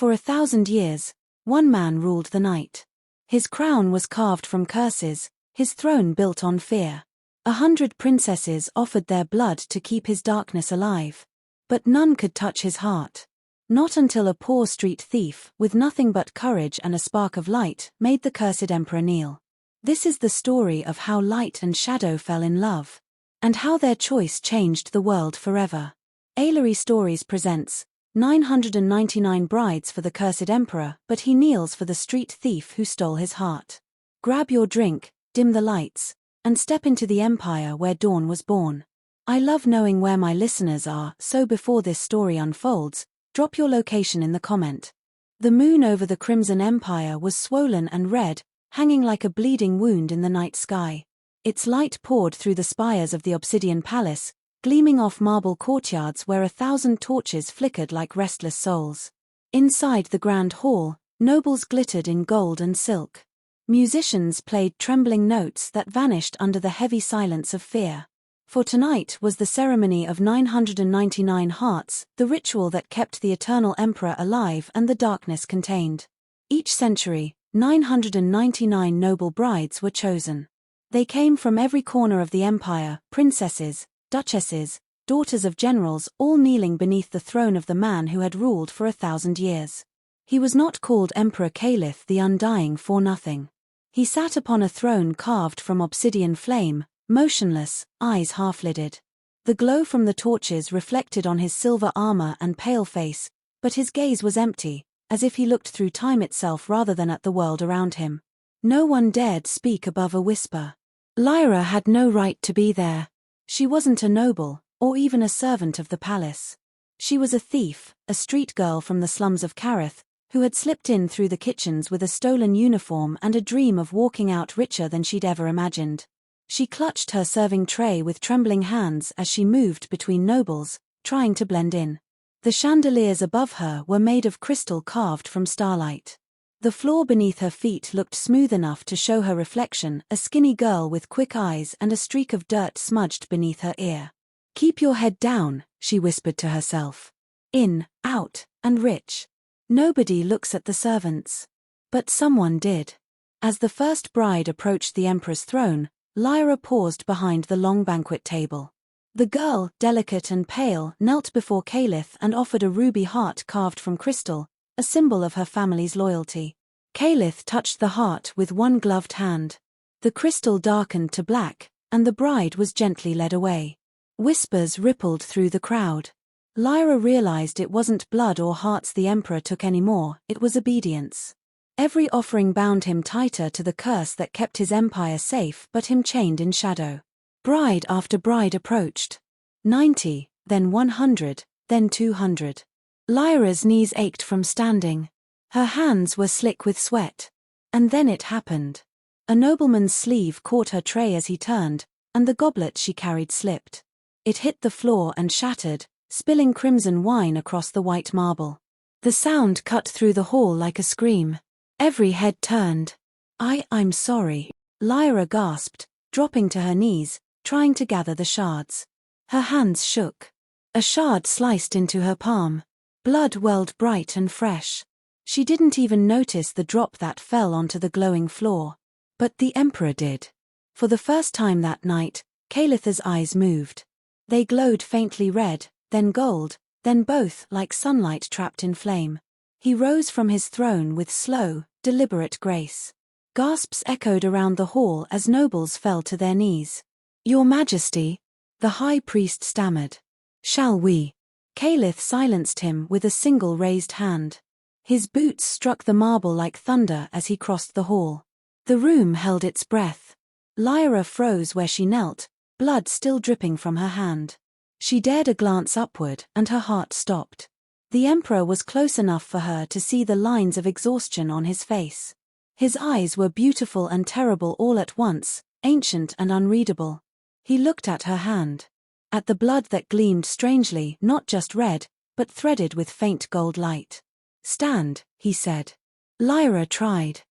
For 1,000 years, one man ruled the night. His crown was carved from curses, his throne built on fear. 100 princesses offered their blood to keep his darkness alive. But none could touch his heart. Not until a poor street thief, with nothing but courage and a spark of light, made the cursed emperor kneel. This is the story of how light and shadow fell in love, and how their choice changed the world forever. Ailery Stories presents 999 Brides for the Cursed Emperor, but he kneels for the street thief who stole his heart. Grab your drink, dim the lights, and step into the empire where dawn was born. I love knowing where my listeners are, so before this story unfolds, drop your location in the comment. The moon over the Crimson Empire was swollen and red, hanging like a bleeding wound in the night sky. Its light poured through the spires of the obsidian palace, gleaming off marble courtyards where 1,000 torches flickered like restless souls. Inside the grand hall, nobles glittered in gold and silk. Musicians played trembling notes that vanished under the heavy silence of fear. For tonight was the ceremony of 999 hearts, the ritual that kept the eternal emperor alive and the darkness contained. Each century, 999 noble brides were chosen. They came from every corner of the empire, princesses, duchesses, daughters of generals, all kneeling beneath the throne of the man who had ruled for 1,000 years. He was not called Emperor Caliph the Undying for nothing. He sat upon a throne carved from obsidian flame, motionless, eyes half-lidded. The glow from the torches reflected on his silver armor and pale face, but his gaze was empty, as if he looked through time itself rather than at the world around him. No one dared speak above a whisper. Lyra had no right to be there. She wasn't a noble, or even a servant of the palace. She was a thief, a street girl from the slums of Kareth, who had slipped in through the kitchens with a stolen uniform and a dream of walking out richer than she'd ever imagined. She clutched her serving tray with trembling hands as she moved between nobles, trying to blend in. The chandeliers above her were made of crystal carved from starlight. The floor beneath her feet looked smooth enough to show her reflection, a skinny girl with quick eyes and a streak of dirt smudged beneath her ear. "Keep your head down," she whispered to herself. "In, out, and rich. Nobody looks at the servants." But someone did. As the first bride approached the emperor's throne, Lyra paused behind the long banquet table. The girl, delicate and pale, knelt before Caliph and offered a ruby heart carved from crystal, a symbol of her family's loyalty. Caliph touched the heart with one gloved hand. The crystal darkened to black, and the bride was gently led away. Whispers rippled through the crowd. Lyra realized it wasn't blood or hearts the emperor took anymore, it was obedience. Every offering bound him tighter to the curse that kept his empire safe but him chained in shadow. Bride after bride approached. 90, then 100, then 200. Lyra's knees ached from standing. Her hands were slick with sweat. And then it happened. A nobleman's sleeve caught her tray as he turned, and the goblet she carried slipped. It hit the floor and shattered, spilling crimson wine across the white marble. The sound cut through the hall like a scream. Every head turned. I'm sorry," Lyra gasped, dropping to her knees, trying to gather the shards. Her hands shook. A shard sliced into her palm. Blood welled bright and fresh. She didn't even notice the drop that fell onto the glowing floor. But the emperor did. For the first time that night, Calith's eyes moved. They glowed faintly red, then gold, then both like sunlight trapped in flame. He rose from his throne with slow, deliberate grace. Gasps echoed around the hall as nobles fell to their knees. "Your Majesty," the high priest stammered. "Shall we?" Caliph silenced him with a single raised hand. His boots struck the marble like thunder as he crossed the hall. The room held its breath. Lyra froze where she knelt, blood still dripping from her hand. She dared a glance upward, and her heart stopped. The emperor was close enough for her to see the lines of exhaustion on his face. His eyes were beautiful and terrible all at once, ancient and unreadable. He looked at her hand. At the blood that gleamed strangely, not just red, but threaded with faint gold light. "Stand," he said. Lyra tried.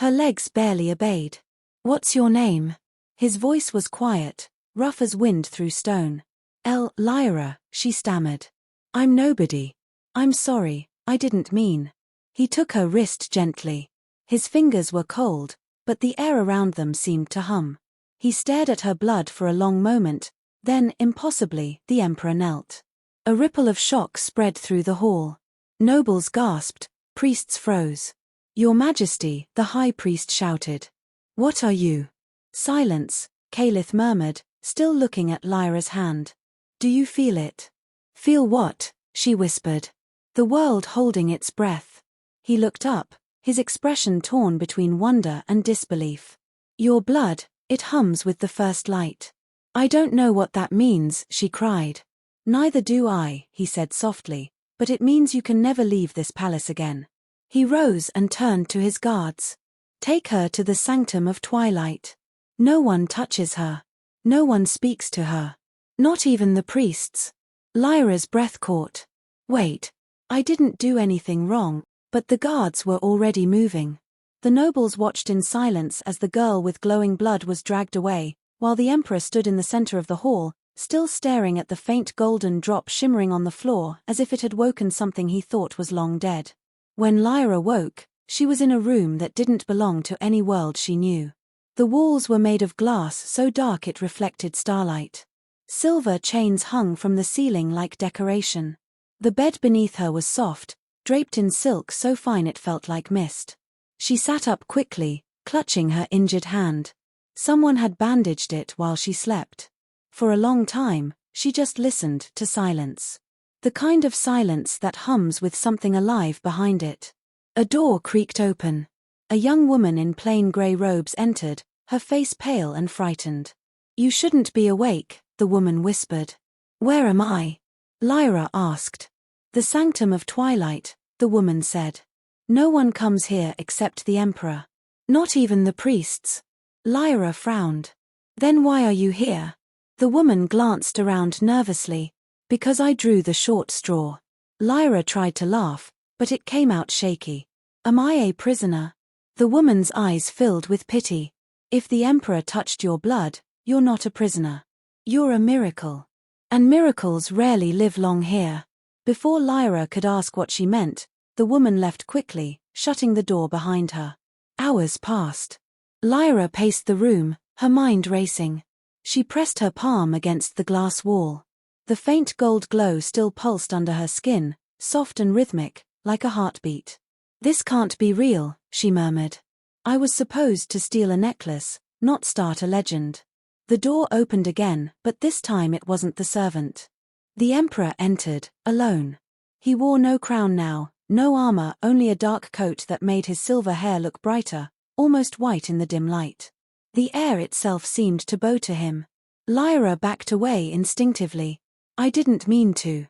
Her legs barely obeyed. "What's your name?" His voice was quiet, rough as wind through stone. Lyra," she stammered. "I'm nobody. I'm sorry, I didn't mean." He took her wrist gently. His fingers were cold, but the air around them seemed to hum. He stared at her blood for a long moment, then, impossibly, the emperor knelt. A ripple of shock spread through the hall. Nobles gasped, priests froze. "Your Majesty," the high priest shouted. "What are you?" "Silence," Caliph murmured, still looking at Lyra's hand. "Do you feel it?" "Feel what?" she whispered. "The world holding its breath." He looked up, his expression torn between wonder and disbelief. "Your blood, it hums with the first light." "I don't know what that means," she cried. "Neither do I," he said softly, "but it means you can never leave this palace again." He rose and turned to his guards. "Take her to the sanctum of twilight. No one touches her. No one speaks to her. Not even the priests." Lyra's breath caught. "Wait. I didn't do anything wrong." But the guards were already moving. The nobles watched in silence as the girl with glowing blood was dragged away, while the emperor stood in the center of the hall, still staring at the faint golden drop shimmering on the floor as if it had woken something he thought was long dead. When Lyra woke, she was in a room that didn't belong to any world she knew. The walls were made of glass so dark it reflected starlight. Silver chains hung from the ceiling like decoration. The bed beneath her was soft, draped in silk so fine it felt like mist. She sat up quickly, clutching her injured hand. Someone had bandaged it while she slept. For a long time, she just listened to silence. The kind of silence that hums with something alive behind it. A door creaked open. A young woman in plain grey robes entered, her face pale and frightened. "You shouldn't be awake," the woman whispered. "Where am I?" Lyra asked. "The sanctum of twilight," the woman said. "No one comes here except the emperor. Not even the priests." Lyra frowned. "Then why are you here?" The woman glanced around nervously. "Because I drew the short straw." Lyra tried to laugh, but it came out shaky. "Am I a prisoner?" The woman's eyes filled with pity. "If the emperor touched your blood, you're not a prisoner. You're a miracle. And miracles rarely live long here." Before Lyra could ask what she meant, the woman left quickly, shutting the door behind her. Hours passed. Lyra paced the room, her mind racing. She pressed her palm against the glass wall. The faint gold glow still pulsed under her skin, soft and rhythmic, like a heartbeat. "This can't be real," she murmured. "I was supposed to steal a necklace, not start a legend." The door opened again, but this time it wasn't the servant. The emperor entered, alone. He wore no crown now, no armor, only a dark coat that made his silver hair look brighter, almost white in the dim light. The air itself seemed to bow to him. Lyra backed away instinctively. "I didn't mean to."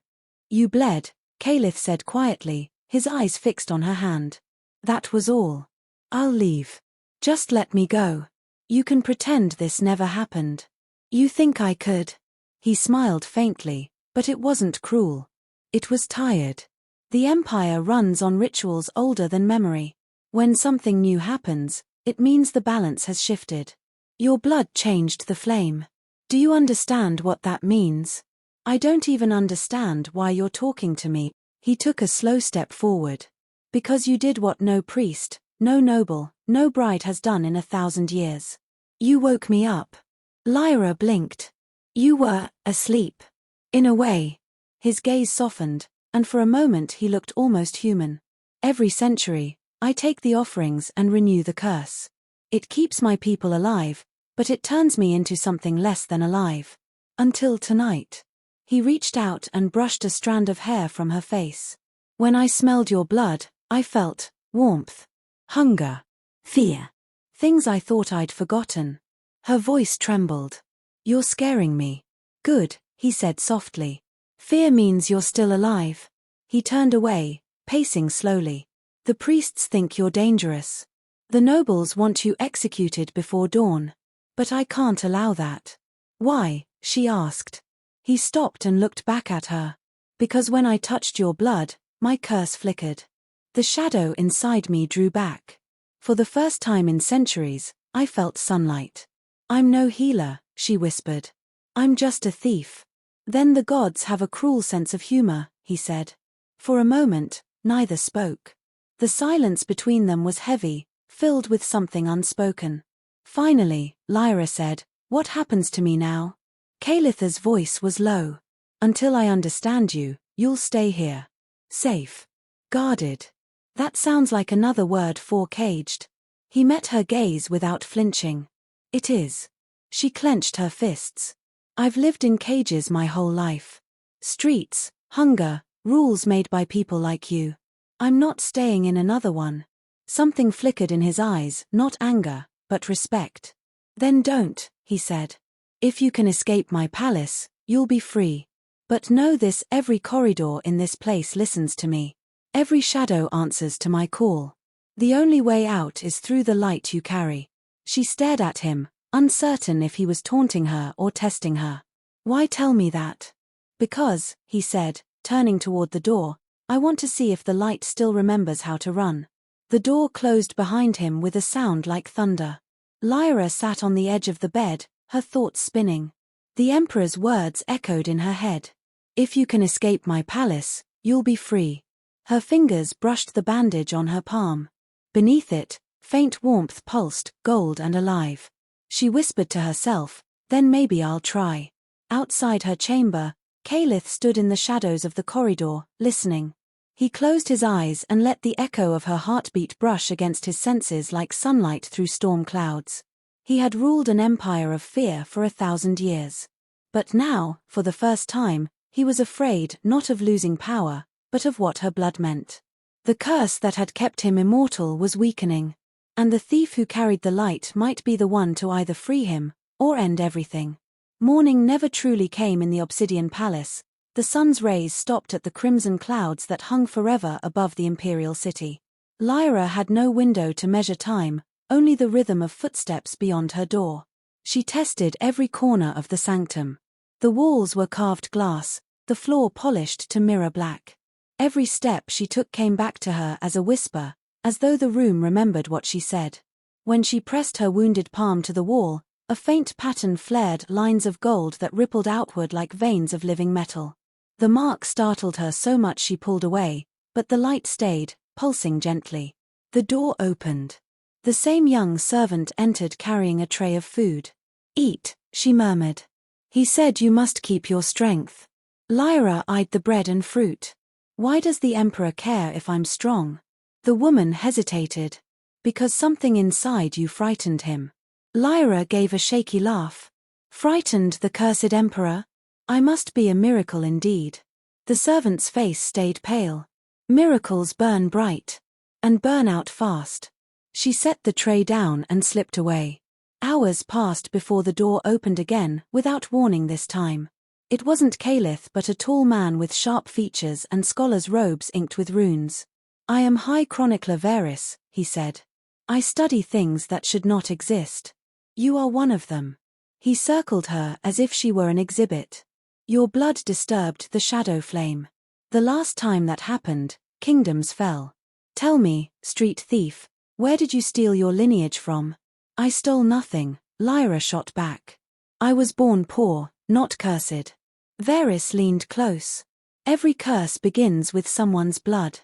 "You bled," Caliph said quietly, his eyes fixed on her hand. "That was all. I'll leave. Just let me go. You can pretend this never happened." "You think I could?" He smiled faintly, but it wasn't cruel. It was tired. The empire runs on rituals older than memory. When something new happens, it means the balance has shifted. Your blood changed the flame. Do you understand what that means? "I don't even understand why you're talking to me." He took a slow step forward. "Because you did what no priest, no noble, no bride has done in 1,000 years. You woke me up." Lyra blinked. "You were asleep." "In a way." His gaze softened, and for a moment he looked almost human. "Every century, I take the offerings and renew the curse. It keeps my people alive, but it turns me into something less than alive. Until tonight." He reached out and brushed a strand of hair from her face. "When I smelled your blood, I felt warmth, hunger, fear. Things I thought I'd forgotten." Her voice trembled. "You're scaring me." "Good," he said softly. "Fear means you're still alive." He turned away, pacing slowly. "The priests think you're dangerous. The nobles want you executed before dawn. But I can't allow that." "Why?" she asked. He stopped and looked back at her. "Because when I touched your blood, my curse flickered. The shadow inside me drew back. For the first time in centuries, I felt sunlight." "I'm no healer," she whispered. "I'm just a thief." "Then the gods have a cruel sense of humor," he said. For a moment, neither spoke. The silence between them was heavy, filled with something unspoken. Finally, Lyra said, "What happens to me now?" Calith's voice was low. "Until I understand you, you'll stay here. Safe. Guarded." That sounds like another word for caged. He met her gaze without flinching. "It is." She clenched her fists. "I've lived in cages my whole life. Streets, hunger, rules made by people like you. I'm not staying in another one." Something flickered in his eyes, not anger, but respect. "Then don't," he said. "If you can escape my palace, you'll be free. But know this: every corridor in this place listens to me. Every shadow answers to my call. The only way out is through the light you carry." She stared at him, uncertain if he was taunting her or testing her. "Why tell me that?" "Because," he said, turning toward the door, "I want to see if the light still remembers how to run." The door closed behind him with a sound like thunder. Lyra sat on the edge of the bed, her thoughts spinning. The Emperor's words echoed in her head. "If you can escape my palace, you'll be free." Her fingers brushed the bandage on her palm. Beneath it, faint warmth pulsed, gold and alive. She whispered to herself, "Then maybe I'll try." Outside her chamber, Calith stood in the shadows of the corridor, listening. He closed his eyes and let the echo of her heartbeat brush against his senses like sunlight through storm clouds. He had ruled an empire of fear for 1,000 years. But now, for the first time, he was afraid not of losing power, but of what her blood meant. The curse that had kept him immortal was weakening, and the thief who carried the light might be the one to either free him, or end everything. Morning never truly came in the Obsidian Palace. The sun's rays stopped at the crimson clouds that hung forever above the imperial city. Lyra had no window to measure time, only the rhythm of footsteps beyond her door. She tested every corner of the sanctum. The walls were carved glass, the floor polished to mirror black. Every step she took came back to her as a whisper, as though the room remembered what she said. When she pressed her wounded palm to the wall, a faint pattern flared, lines of gold that rippled outward like veins of living metal. The mark startled her so much she pulled away, but the light stayed, pulsing gently. The door opened. The same young servant entered carrying a tray of food. "Eat," she murmured. "He said you must keep your strength." Lyra eyed the bread and fruit. "Why does the Emperor care if I'm strong?" The woman hesitated. "Because something inside you frightened him." Lyra gave a shaky laugh. "Frightened the cursed Emperor? I must be a miracle indeed." The servant's face stayed pale. "Miracles burn bright. And burn out fast." She set the tray down and slipped away. Hours passed before the door opened again, without warning this time. It wasn't Calith but a tall man with sharp features and scholar's robes inked with runes. "I am High Chronicler Waitress," he said. "I study things that should not exist. You are one of them." He circled her as if she were an exhibit. "Your blood disturbed the shadow flame. The last time that happened, kingdoms fell. Tell me, street thief, where did you steal your lineage from?" "I stole nothing," Lyra shot back. "I was born poor, not cursed." Varys leaned close. "Every curse begins with someone's blood."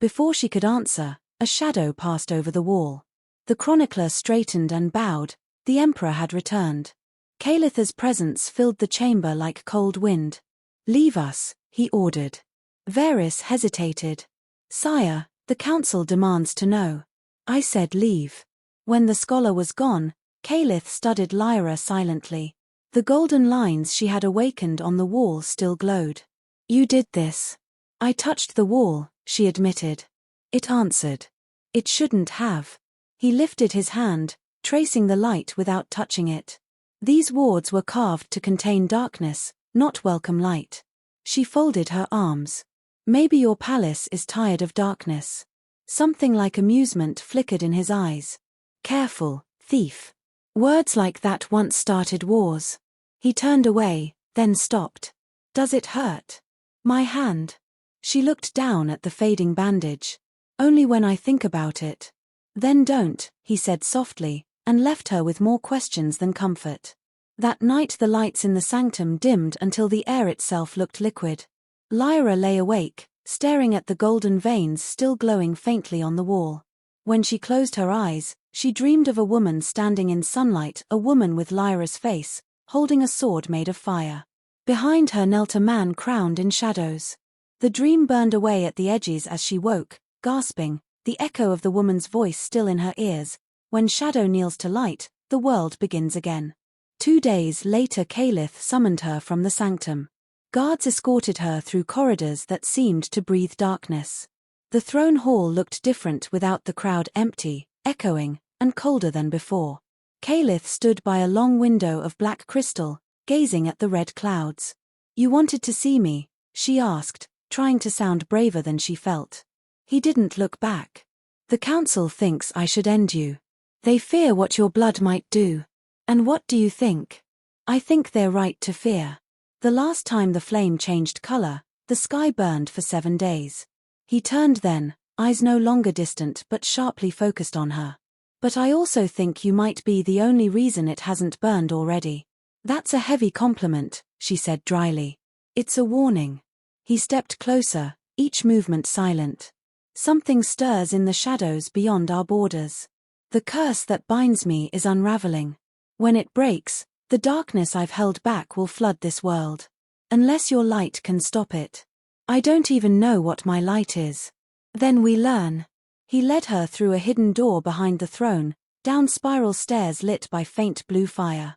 Before she could answer, a shadow passed over the wall. The chronicler straightened and bowed. The Emperor had returned. Calith's presence filled the chamber like cold wind. "Leave us," he ordered. Varys hesitated. "Sire, the council demands to know." "I said leave." When the scholar was gone, Calith studied Lyra silently. The golden lines she had awakened on the wall still glowed. "You did this." "I touched the wall," she admitted. "It answered. It shouldn't have." He lifted his hand, tracing the light without touching it. "These wards were carved to contain darkness, not welcome light." She folded her arms. "Maybe your palace is tired of darkness." Something like amusement flickered in his eyes. "Careful, thief." Words like that once started wars. He turned away, then stopped. "Does it hurt?" "My hand." She looked down at the fading bandage. "Only when I think about it." "Then don't," he said softly, and left her with more questions than comfort. That night the lights in the sanctum dimmed until the air itself looked liquid. Lyra lay awake, staring at the golden veins still glowing faintly on the wall. When she closed her eyes, she dreamed of a woman standing in sunlight, a woman with Lyra's face, holding a sword made of fire. Behind her knelt a man crowned in shadows. The dream burned away at the edges as she woke, gasping, the echo of the woman's voice still in her ears. When shadow kneels to light, the world begins again. 2 days later, Caliph summoned her from the sanctum. Guards escorted her through corridors that seemed to breathe darkness. The throne hall looked different without the crowd, empty, echoing, and colder than before. Caliph stood by a long window of black crystal, gazing at the red clouds. "You wanted to see me?" she asked, trying to sound braver than she felt. He didn't look back. "The council thinks I should end you. They fear what your blood might do. And what do you think? I think they're right to fear." The last time the flame changed color, the sky burned for 7 days. He turned then, eyes no longer distant but sharply focused on her. "But I also think you might be the only reason it hasn't burned already." "That's a heavy compliment," she said dryly. "It's a warning." He stepped closer, each movement silent. "Something stirs in the shadows beyond our borders. The curse that binds me is unraveling. When it breaks, the darkness I've held back will flood this world. Unless your light can stop it. I don't even know what my light is." "Then we learn." He led her through a hidden door behind the throne, down spiral stairs lit by faint blue fire.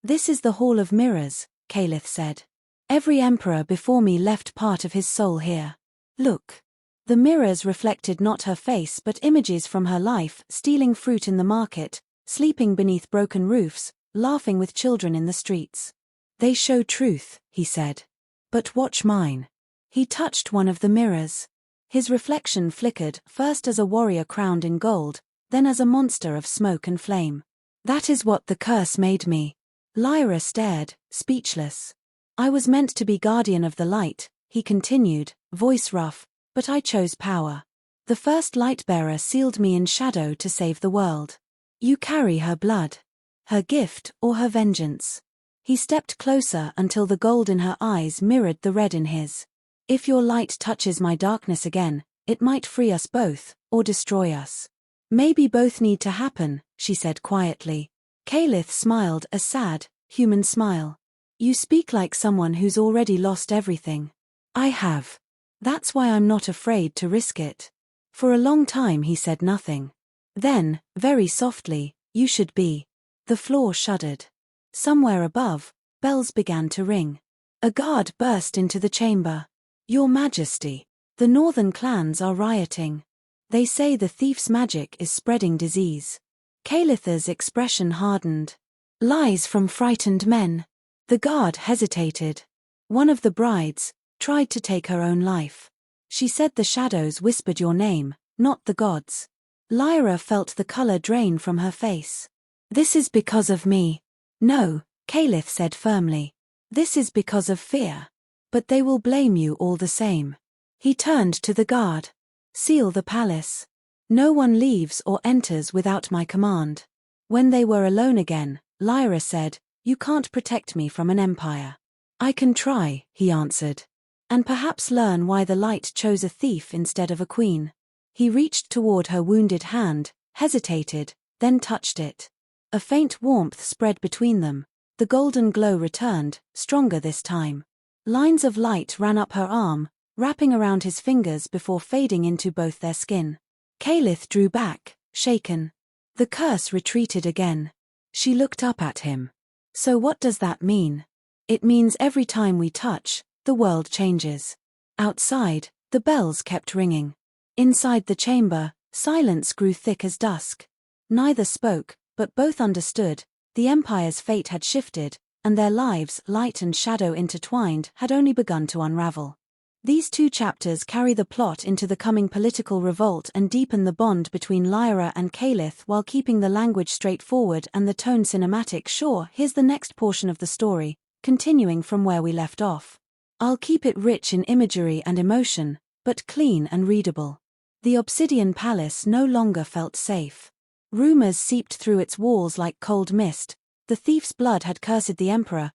"This is the Hall of Mirrors," Caliph said. "Every emperor before me left part of his soul here. Look." The mirrors reflected not her face but images from her life, stealing fruit in the market, sleeping beneath broken roofs, laughing with children in the streets. "They show truth," he said. "But watch mine." He touched one of the mirrors. His reflection flickered, first as a warrior crowned in gold, then as a monster of smoke and flame. "That is what the curse made me." Lyra stared, speechless. "I was meant to be guardian of the light," he continued, voice rough, "but I chose power. The first lightbearer sealed me in shadow to save the world. You carry her blood. Her gift or her vengeance." He stepped closer until the gold in her eyes mirrored the red in his. "If your light touches my darkness again, it might free us both, or destroy us. Maybe both need to happen," she said quietly. Caliph smiled, a sad, human smile. "You speak like someone who's already lost everything." "I have. That's why I'm not afraid to risk it." For a long time he said nothing. Then, very softly, "You should be." The floor shuddered. Somewhere above, bells began to ring. A guard burst into the chamber. "Your Majesty, the northern clans are rioting. They say the thief's magic is spreading disease." Caliph's expression hardened. "Lies from frightened men." The guard hesitated. "One of the brides tried to take her own life. She said the shadows whispered your name, not the gods." Lyra felt the color drain from her face. "This is because of me." "No," Caliph said firmly. "This is because of fear. But they will blame you all the same." He turned to the guard. "Seal the palace. No one leaves or enters without my command." When they were alone again, Lyra said, "You can't protect me from an empire." "I can try," he answered. "And perhaps learn why the light chose a thief instead of a queen." He reached toward her wounded hand, hesitated, then touched it. A faint warmth spread between them. The golden glow returned, stronger this time. Lines of light ran up her arm, wrapping around his fingers before fading into both their skin. Caliph drew back, shaken. The curse retreated again. She looked up at him. "So what does that mean?" "It means every time we touch, the world changes." Outside, the bells kept ringing. Inside the chamber, silence grew thick as dusk. Neither spoke, but both understood. The Empire's fate had shifted, and their lives, light and shadow intertwined, had only begun to unravel. These 2 chapters carry the plot into the coming political revolt and deepen the bond between Lyra and Caliph while keeping the language straightforward and the tone cinematic. Sure, here's the next portion of the story, continuing from where we left off. I'll keep it rich in imagery and emotion, but clean and readable. The Obsidian Palace no longer felt safe. Rumors seeped through its walls like cold mist. The thief's blood had cursed the Emperor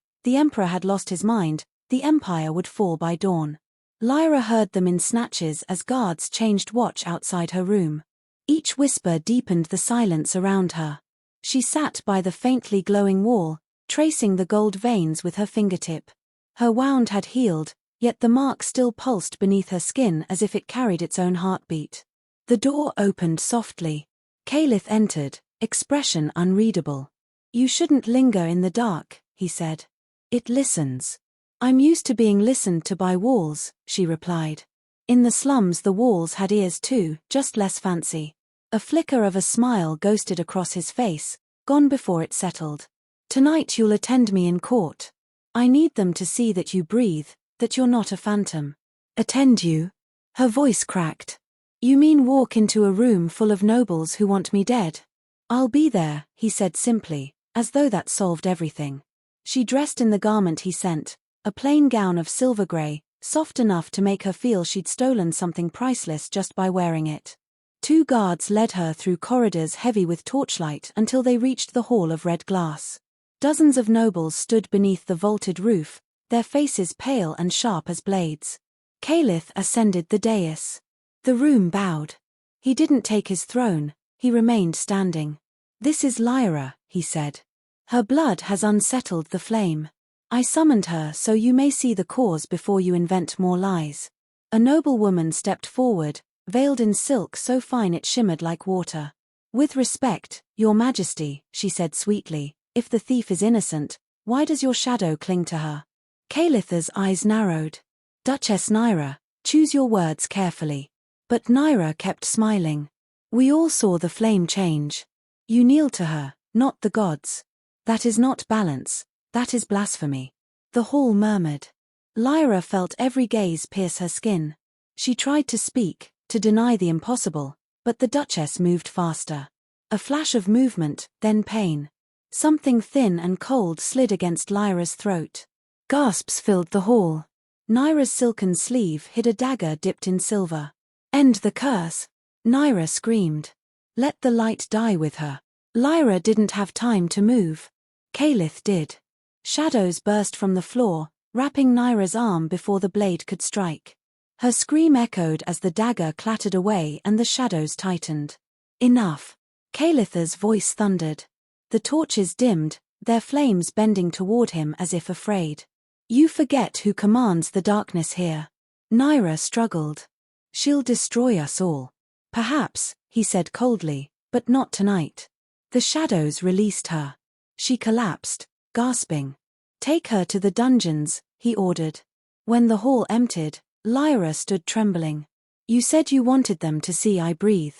had lost his mind, the Empire would fall by dawn. Lyra heard them in snatches as guards changed watch outside her room. Each whisper deepened the silence around her. She sat by the faintly glowing wall, tracing the gold veins with her fingertip. Her wound had healed, yet the mark still pulsed beneath her skin as if it carried its own heartbeat. The door opened softly. Caliph entered, expression unreadable. "You shouldn't linger in the dark," he said. "It listens." "I'm used to being listened to by walls," she replied. In the slums the walls had ears too, just less fancy. A flicker of a smile ghosted across his face, gone before it settled. "Tonight you'll attend me in court. I need them to see that you breathe, that you're not a phantom." "Attend you?" Her voice cracked. "You mean walk into a room full of nobles who want me dead?" "I'll be there," he said simply, as though that solved everything. She dressed in the garment he sent, a plain gown of silver gray, soft enough to make her feel she'd stolen something priceless just by wearing it. 2 guards led her through corridors heavy with torchlight until they reached the hall of red glass. Dozens of nobles stood beneath the vaulted roof, their faces pale and sharp as blades. Caliph ascended the dais. The room bowed. He didn't take his throne, he remained standing. "This is Lyra," he said. "Her blood has unsettled the flame. I summoned her so you may see the cause before you invent more lies." A noble woman stepped forward, veiled in silk so fine it shimmered like water. "With respect, Your Majesty," she said sweetly, "if the thief is innocent, why does your shadow cling to her?" Caliph's eyes narrowed. "Duchess Nyra, choose your words carefully." But Nyra kept smiling. "We all saw the flame change. You kneel to her, not the gods. That is not balance, that is blasphemy." The hall murmured. Lyra felt every gaze pierce her skin. She tried to speak, to deny the impossible, but the Duchess moved faster. A flash of movement, then pain. Something thin and cold slid against Lyra's throat. Gasps filled the hall. Nyra's silken sleeve hid a dagger dipped in silver. "End the curse!" Nyra screamed. "Let the light die with her." Lyra didn't have time to move. Caliph did. Shadows burst from the floor, wrapping Nyra's arm before the blade could strike. Her scream echoed as the dagger clattered away and the shadows tightened. "Enough!" Caliph's voice thundered. The torches dimmed, their flames bending toward him as if afraid. "You forget who commands the darkness here." Nyra struggled. "She'll destroy us all." "Perhaps," he said coldly, "but not tonight." The shadows released her. She collapsed, gasping. "Take her to the dungeons," he ordered. When the hall emptied, Lyra stood trembling. "You said you wanted them to see I breathe.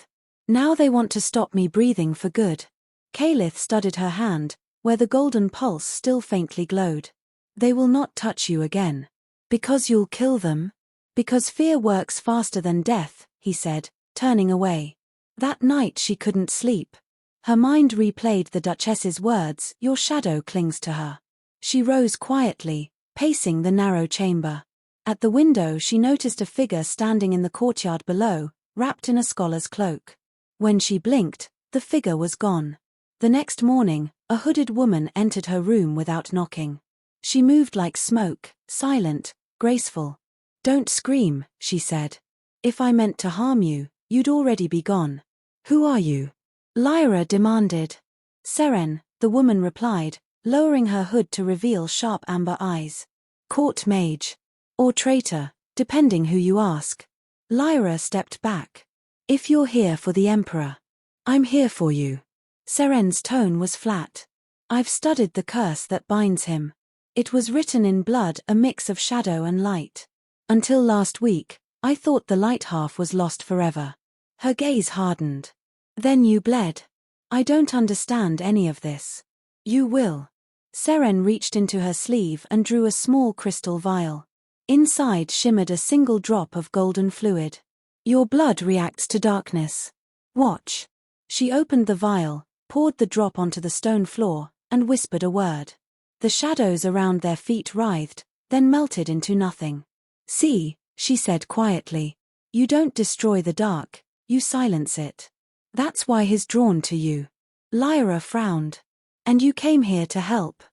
Now they want to stop me breathing for good." Caliph studied her hand, where the golden pulse still faintly glowed. "They will not touch you again. Because you'll kill them?" "Because fear works faster than death," he said, turning away. That night she couldn't sleep. Her mind replayed the Duchess's words, "Your shadow clings to her." She rose quietly, pacing the narrow chamber. At the window she noticed a figure standing in the courtyard below, wrapped in a scholar's cloak. When she blinked, the figure was gone. The next morning, a hooded woman entered her room without knocking. She moved like smoke, silent, graceful. "Don't scream," she said. "If I meant to harm you, you'd already be gone." "Who are you?" Lyra demanded. "Seren," the woman replied, lowering her hood to reveal sharp amber eyes. "Court mage. Or traitor, depending who you ask." Lyra stepped back. "If you're here for the Emperor, I'm here for you." Seren's tone was flat. "I've studied the curse that binds him. It was written in blood, a mix of shadow and light. Until last week, I thought the light half was lost forever." Her gaze hardened. "Then you bled. I don't understand any of this." "You will." Seren reached into her sleeve and drew a small crystal vial. Inside shimmered a single drop of golden fluid. "Your blood reacts to darkness. Watch." She opened the vial, poured the drop onto the stone floor, and whispered a word. The shadows around their feet writhed, then melted into nothing. "See," she said quietly. "You don't destroy the dark, you silence it. That's why he's drawn to you." Lyra frowned. "And you came here to help.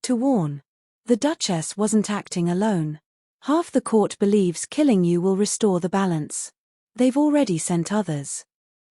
To warn." The Duchess wasn't acting alone. Half the court believes killing you will restore the balance. They've already sent others.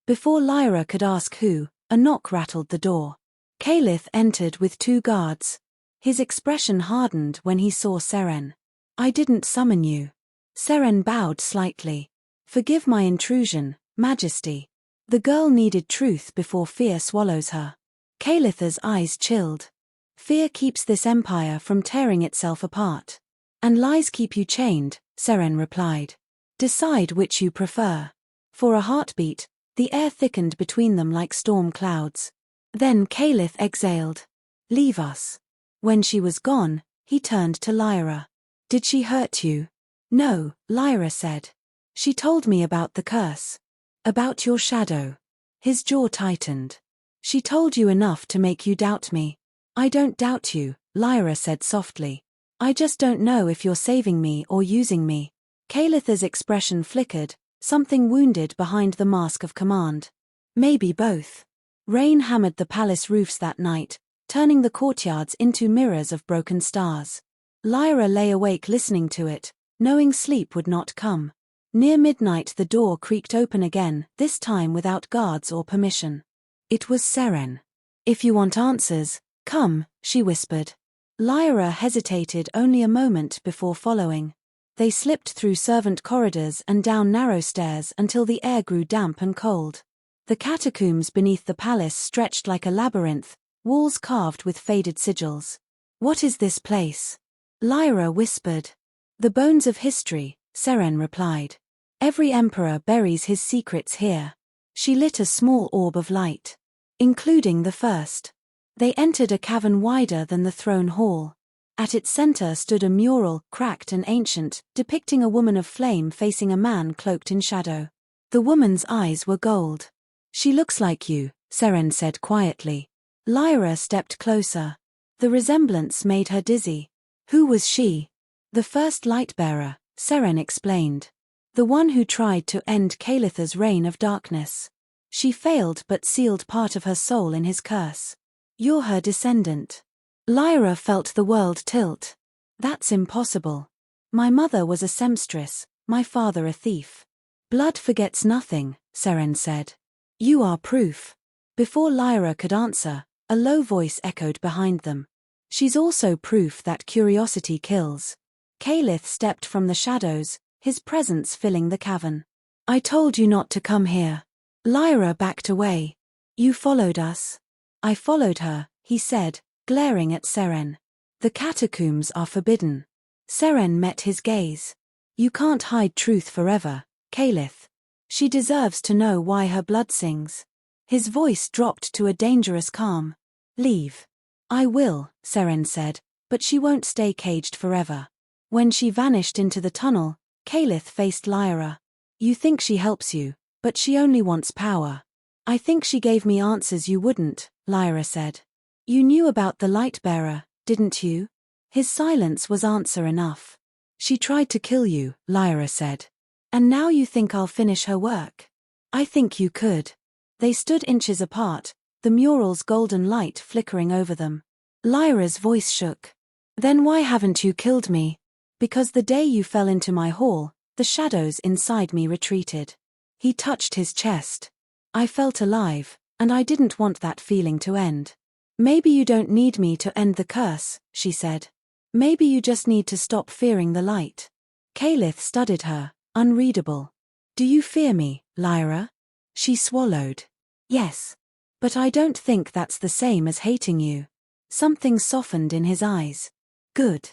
Before Lyra could ask who, a knock rattled the door. Caliph entered with 2 guards. His expression hardened when he saw Seren. I didn't summon you. Seren bowed slightly. Forgive my intrusion, Majesty. The girl needed truth before fear swallows her. Calitha's eyes chilled. Fear keeps this empire from tearing itself apart. And lies keep you chained, Seren replied. Decide which you prefer. For a heartbeat, the air thickened between them like storm clouds. Then Caliph exhaled. Leave us. When she was gone, he turned to Lyra. Did she hurt you? No, Lyra said. She told me about the curse. About your shadow. His jaw tightened. She told you enough to make you doubt me. I don't doubt you, Lyra said softly. I just don't know if you're saving me or using me. Calitha's expression flickered, something wounded behind the mask of command. Maybe both. Rain hammered the palace roofs that night, turning the courtyards into mirrors of broken stars. Lyra lay awake listening to it, knowing sleep would not come. Near midnight the door creaked open again, this time without guards or permission. It was Seren. If you want answers, come, she whispered. Lyra hesitated only a moment before following. They slipped through servant corridors and down narrow stairs until the air grew damp and cold. The catacombs beneath the palace stretched like a labyrinth, walls carved with faded sigils. What is this place? Lyra whispered. The bones of history, Seren replied. Every emperor buries his secrets here. She lit a small orb of light. Including the first. They entered a cavern wider than the throne hall. At its center stood a mural, cracked and ancient, depicting a woman of flame facing a man cloaked in shadow. The woman's eyes were gold. She looks like you, Seren said quietly. Lyra stepped closer. The resemblance made her dizzy. Who was she? The first lightbearer, Seren explained. The one who tried to end Calitha's reign of darkness. She failed but sealed part of her soul in his curse. You're her descendant. Lyra felt the world tilt. That's impossible. My mother was a seamstress, my father a thief. Blood forgets nothing, Seren said. You are proof. Before Lyra could answer, a low voice echoed behind them. She's also proof that curiosity kills. Caliph stepped from the shadows, his presence filling the cavern. I told you not to come here. Lyra backed away. You followed us. I followed her, he said, glaring at Seren. The catacombs are forbidden. Seren met his gaze. You can't hide truth forever, Caliph. She deserves to know why her blood sings. His voice dropped to a dangerous calm. Leave. I will, Seren said, but she won't stay caged forever. When she vanished into the tunnel, Caliph faced Lyra. You think she helps you, but she only wants power. I think she gave me answers you wouldn't, Lyra said. You knew about the Lightbearer, didn't you? His silence was answer enough. She tried to kill you, Lyra said. And now you think I'll finish her work? I think you could. They stood inches apart, the mural's golden light flickering over them. Lyra's voice shook. Then why haven't you killed me? Because the day you fell into my hall, the shadows inside me retreated. He touched his chest. I felt alive, and I didn't want that feeling to end. Maybe you don't need me to end the curse, she said. Maybe you just need to stop fearing the light. Caliph studied her, unreadable. Do you fear me, Lyra? She swallowed. Yes. But I don't think that's the same as hating you. Something softened in his eyes. Good.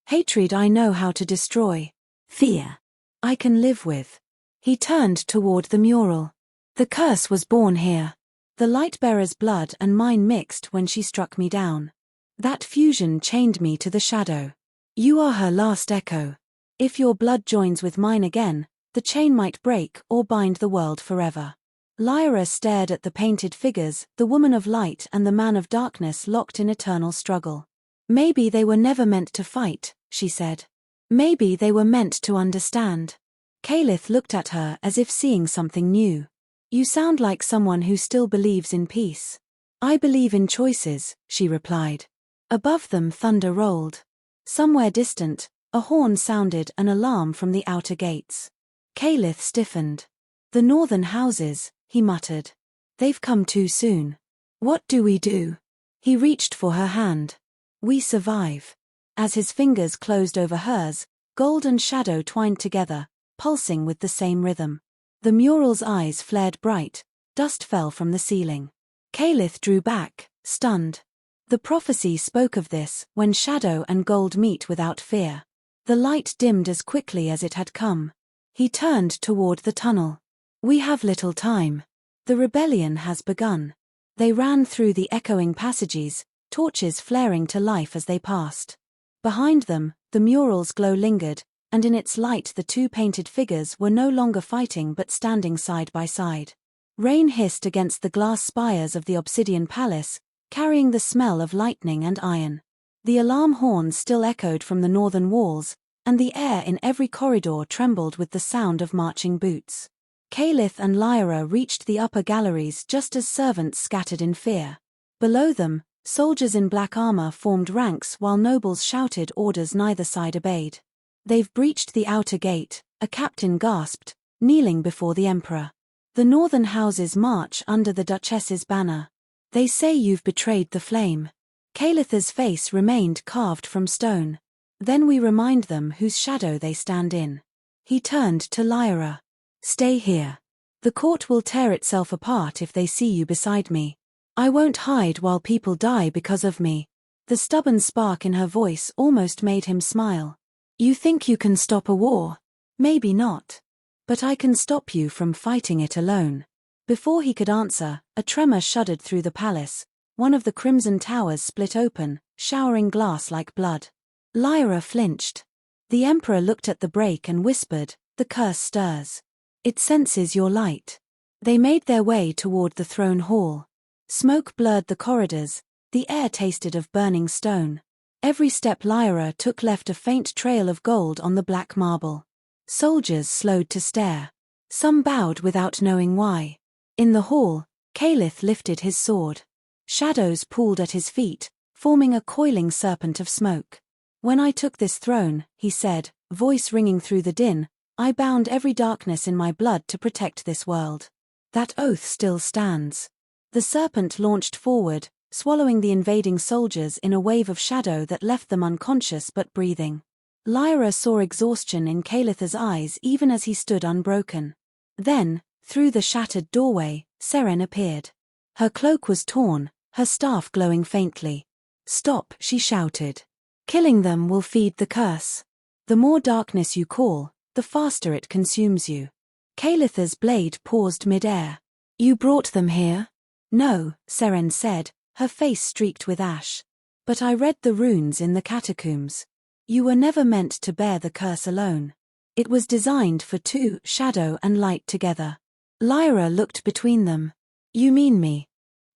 Hatred I know how to destroy. Fear I can live with. He turned toward the mural. The curse was born here. The Lightbearer's blood and mine mixed when she struck me down. That fusion chained me to the shadow. You are her last echo. If your blood joins with mine again, the chain might break or bind the world forever. Lyra stared at the painted figures, the woman of light and the man of darkness locked in eternal struggle. Maybe they were never meant to fight, she said. Maybe they were meant to understand. Caliph looked at her as if seeing something new. You sound like someone who still believes in peace. I believe in choices, she replied. Above them thunder rolled. Somewhere distant, A horn sounded an alarm from the outer gates. Caliph stiffened. "The northern houses," he muttered. "They've come too soon. What do we do?" He reached for her hand. "We survive." As his fingers closed over hers, gold and shadow twined together, pulsing with the same rhythm. The mural's eyes flared bright, dust fell from the ceiling. Caliph drew back, stunned. The prophecy spoke of this, when shadow and gold meet without fear. The light dimmed as quickly as it had come. He turned toward the tunnel. "We have little time. The rebellion has begun." They ran through the echoing passages, torches flaring to life as they passed. Behind them, the mural's glow lingered, and in its light the two painted figures were no longer fighting but standing side by side. Rain hissed against the glass spires of the obsidian palace, carrying the smell of lightning and iron. The alarm horns still echoed from the northern walls, and the air in every corridor trembled with the sound of marching boots. Caliph and Lyra reached the upper galleries just as servants scattered in fear. Below them, soldiers in black armor formed ranks while nobles shouted orders neither side obeyed. "They've breached the outer gate," a captain gasped, kneeling before the emperor. "The northern houses march under the Duchess's banner. They say you've betrayed the flame." Caliph's face remained carved from stone. "Then we remind them whose shadow they stand in." He turned to Lyra. "Stay here. The court will tear itself apart if they see you beside me. I won't hide while people die because of me." The stubborn spark in her voice almost made him smile. "You think you can stop a war? Maybe not. But I can stop you from fighting it alone." Before he could answer, a tremor shuddered through the palace. One of the crimson towers split open, showering glass like blood. Lyra flinched. The emperor looked at the break and whispered, "The curse stirs. It senses your light." They made their way toward the throne hall. Smoke blurred the corridors, the air tasted of burning stone. Every step Lyra took left a faint trail of gold on the black marble. Soldiers slowed to stare. Some bowed without knowing why. In the hall, Caliph lifted his sword. Shadows pooled at his feet, forming a coiling serpent of smoke. "When I took this throne," he said, voice ringing through the din, "I bound every darkness in my blood to protect this world. That oath still stands." The serpent launched forward, swallowing the invading soldiers in a wave of shadow that left them unconscious but breathing. Lyra saw exhaustion in Caliph's eyes even as he stood unbroken. Then, through the shattered doorway, Seren appeared. Her cloak was torn, her staff glowing faintly. "Stop," she shouted. "Killing them will feed the curse. The more darkness you call, the faster it consumes you." Caliph's blade paused mid-air. "You brought them here?" "No," Seren said, her face streaked with ash. "But I read the runes in the catacombs. You were never meant to bear the curse alone. It was designed for two, shadow and light together." Lyra looked between them. "You mean me?"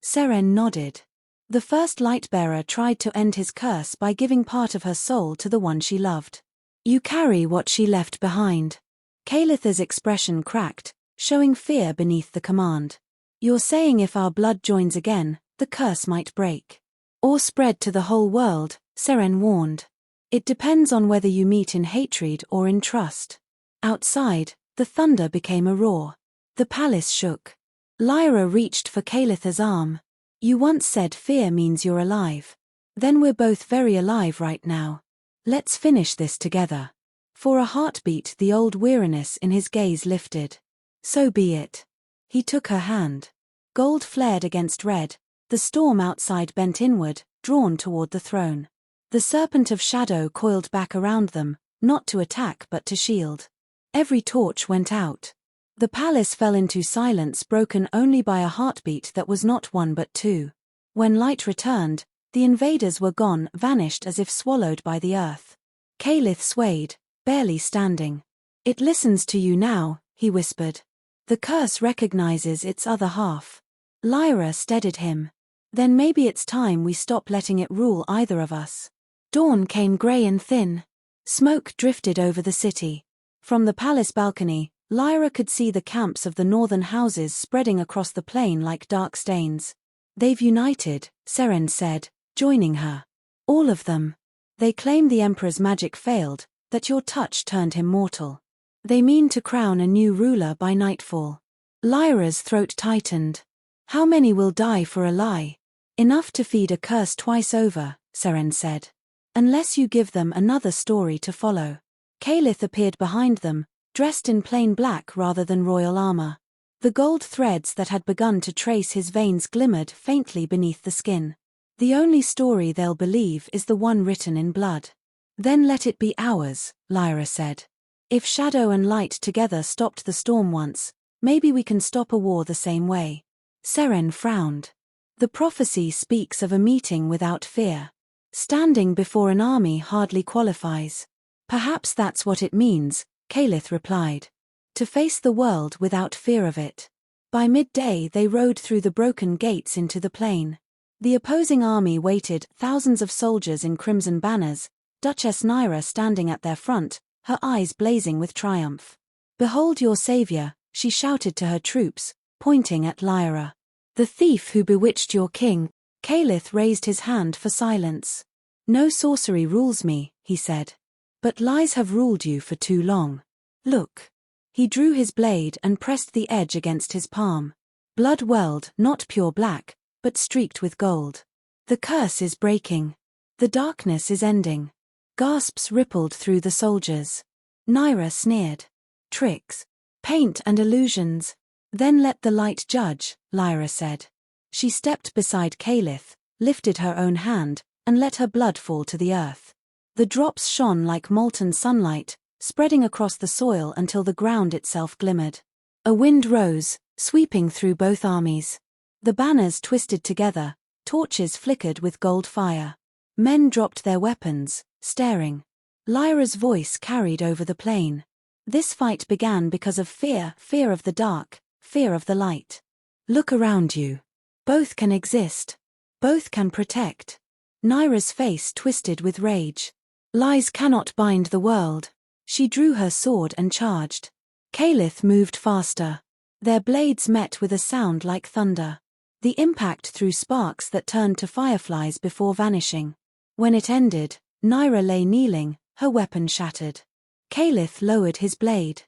Seren nodded. The first Lightbearer tried to end his curse by giving part of her soul to the one she loved. "You carry what she left behind." Caliph's expression cracked, showing fear beneath the command. "You're saying if our blood joins again, the curse might break. Or spread to the whole world," Seren warned. "It depends on whether you meet in hatred or in trust." Outside, the thunder became a roar. The palace shook. Lyra reached for Caliph's arm. "You once said fear means you're alive. Then we're both very alive right now. Let's finish this together." For a heartbeat the old weariness in his gaze lifted. "So be it." He took her hand. Gold flared against red, the storm outside bent inward, drawn toward the throne. The serpent of shadow coiled back around them, not to attack but to shield. Every torch went out. The palace fell into silence broken only by a heartbeat that was not one but two. When light returned, the invaders were gone, vanished as if swallowed by the earth. Caliph swayed, barely standing. "It listens to you now," he whispered. "The curse recognizes its other half." Lyra steadied him. "Then maybe it's time we stop letting it rule either of us." Dawn came gray and thin. Smoke drifted over the city. From the palace balcony, Lyra could see the camps of the northern houses spreading across the plain like dark stains. "They've united," Seren said, joining her. "All of them. They claim the Emperor's magic failed, that your touch turned him mortal. They mean to crown a new ruler by nightfall. Lyra's throat tightened. How many will die for a lie? Enough to feed a curse twice over, Seren said. Unless you give them another story to follow. Caliph appeared behind them, dressed in plain black rather than royal armor. The gold threads that had begun to trace his veins glimmered faintly beneath the skin. The only story they'll believe is the one written in blood. Then let it be ours, Lyra said. If shadow and light together stopped the storm once, maybe we can stop a war the same way. Seren frowned. The prophecy speaks of a meeting without fear. Standing before an army hardly qualifies. Perhaps that's what it means, Caliph replied. To face the world without fear of it. By midday they rode through the broken gates into the plain. The opposing army waited, thousands of soldiers in crimson banners, Duchess Nyra standing at their front, her eyes blazing with triumph. Behold your savior, she shouted to her troops, pointing at Lyra. The thief who bewitched your king. Caliph raised his hand for silence. No sorcery rules me, he said. But lies have ruled you for too long. Look. He drew his blade and pressed the edge against his palm. Blood welled, not pure black, but streaked with gold. The curse is breaking. The darkness is ending. Gasps rippled through the soldiers. Nyra sneered. Tricks. Paint and illusions. Then let the light judge, Lyra said. She stepped beside Caliph, lifted her own hand, and let her blood fall to the earth. The drops shone like molten sunlight, spreading across the soil until the ground itself glimmered. A wind rose, sweeping through both armies. The banners twisted together, torches flickered with gold fire. Men dropped their weapons, staring. Lyra's voice carried over the plain. This fight began because of fear, fear of the dark, fear of the light. Look around you. Both can exist. Both can protect. Nyra's face twisted with rage. Lies cannot bind the world. She drew her sword and charged. Caliph moved faster. Their blades met with a sound like thunder. The impact threw sparks that turned to fireflies before vanishing. When it ended, Nyra lay kneeling, her weapon shattered. Caliph lowered his blade.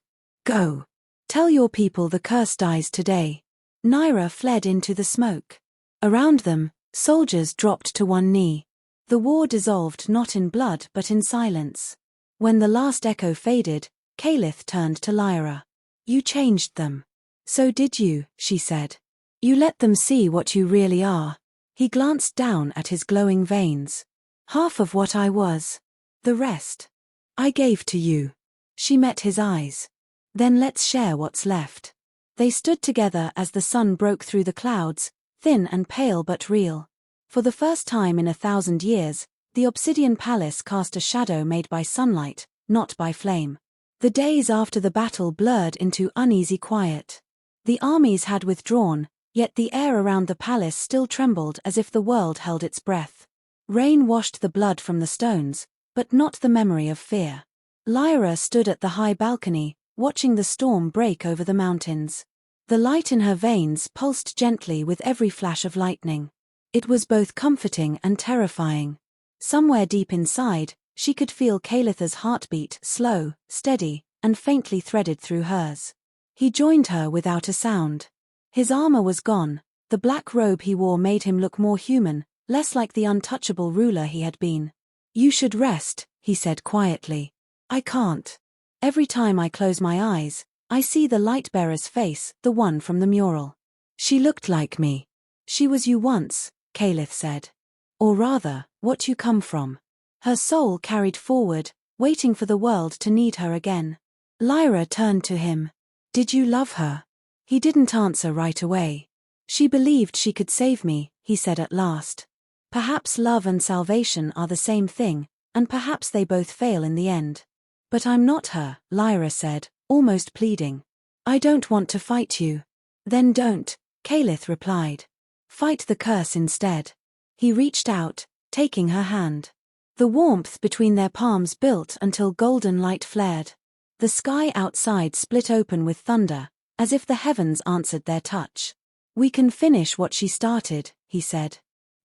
Go. Tell your people the curse dies today. Nyra fled into the smoke. Around them, soldiers dropped to one knee. The war dissolved not in blood but in silence. When the last echo faded, Caliph turned to Lyra. You changed them. So did you, she said. You let them see what you really are. He glanced down at his glowing veins. Half of what I was. The rest. I gave to you. She met his eyes. Then let's share what's left. They stood together as the sun broke through the clouds, thin and pale but real. For the first time in 1,000 years, the obsidian palace cast a shadow made by sunlight, not by flame. The days after the battle blurred into uneasy quiet. The armies had withdrawn, yet the air around the palace still trembled as if the world held its breath. Rain washed the blood from the stones, but not the memory of fear. Lyra stood at the high balcony, watching the storm break over the mountains. The light in her veins pulsed gently with every flash of lightning. It was both comforting and terrifying. Somewhere deep inside, she could feel Caliph's heartbeat, slow, steady, and faintly threaded through hers. He joined her without a sound. His armor was gone, the black robe he wore made him look more human, less like the untouchable ruler he had been. You should rest, he said quietly. I can't. Every time I close my eyes, I see the light-bearer's face, the one from the mural. She looked like me. She was you once, Caliph said. Or rather, what you come from. Her soul carried forward, waiting for the world to need her again. Lyra turned to him. Did you love her? He didn't answer right away. She believed she could save me, he said at last. Perhaps love and salvation are the same thing, and perhaps they both fail in the end. But I'm not her, Lyra said, almost pleading. I don't want to fight you. Then don't, Caliph replied. Fight the curse instead. He reached out, taking her hand. The warmth between their palms built until golden light flared. The sky outside split open with thunder, as if the heavens answered their touch. We can finish what she started, he said.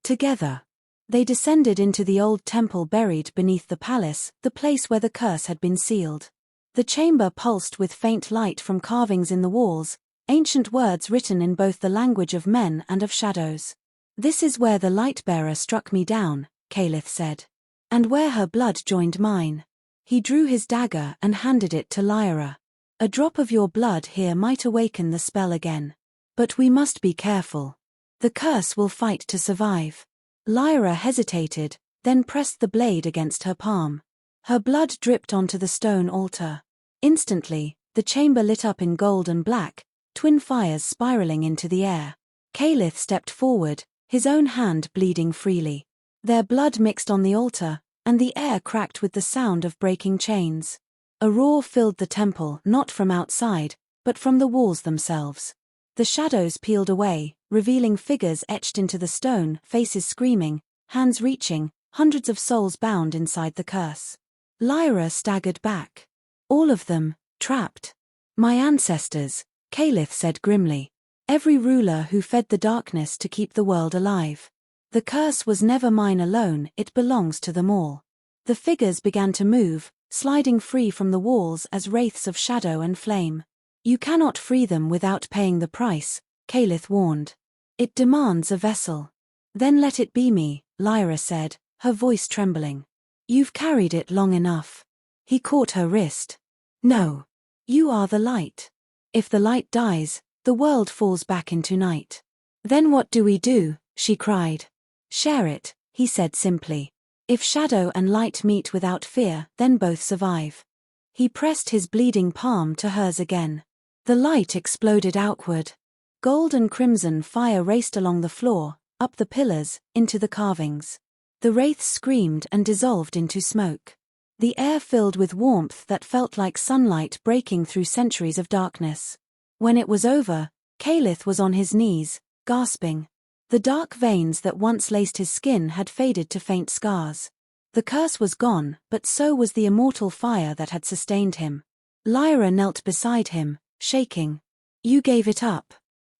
Together. They descended into the old temple buried beneath the palace, the place where the curse had been sealed. The chamber pulsed with faint light from carvings in the walls, ancient words written in both the language of men and of shadows. "This is where the light-bearer struck me down," Caliph said. "And where her blood joined mine." He drew his dagger and handed it to Lyra. "A drop of your blood here might awaken the spell again. But we must be careful. The curse will fight to survive." Lyra hesitated, then pressed the blade against her palm. Her blood dripped onto the stone altar. Instantly, the chamber lit up in gold and black, twin fires spiraling into the air. Caliph stepped forward, his own hand bleeding freely. Their blood mixed on the altar, and the air cracked with the sound of breaking chains. A roar filled the temple, not from outside, but from the walls themselves. The shadows peeled away, revealing figures etched into the stone, faces screaming, hands reaching, hundreds of souls bound inside the curse. Lyra staggered back. "All of them, trapped." "My ancestors," Caliph said grimly. "Every ruler who fed the darkness to keep the world alive. The curse was never mine alone, it belongs to them all." The figures began to move, sliding free from the walls as wraiths of shadow and flame. "You cannot free them without paying the price," Caliph warned. "It demands a vessel." "Then let it be me," Lyra said, her voice trembling. "You've carried it long enough." He caught her wrist. "No. You are the light. If the light dies, the world falls back into night." "Then what do we do?" she cried. "Share it," he said simply. "If shadow and light meet without fear, then both survive." He pressed his bleeding palm to hers again. The light exploded outward. Gold and crimson fire raced along the floor, up the pillars, into the carvings. The wraiths screamed and dissolved into smoke. The air filled with warmth that felt like sunlight breaking through centuries of darkness. When it was over, Caliph was on his knees, gasping. The dark veins that once laced his skin had faded to faint scars. The curse was gone, but so was the immortal fire that had sustained him. Lyra knelt beside him, shaking. "You gave it up."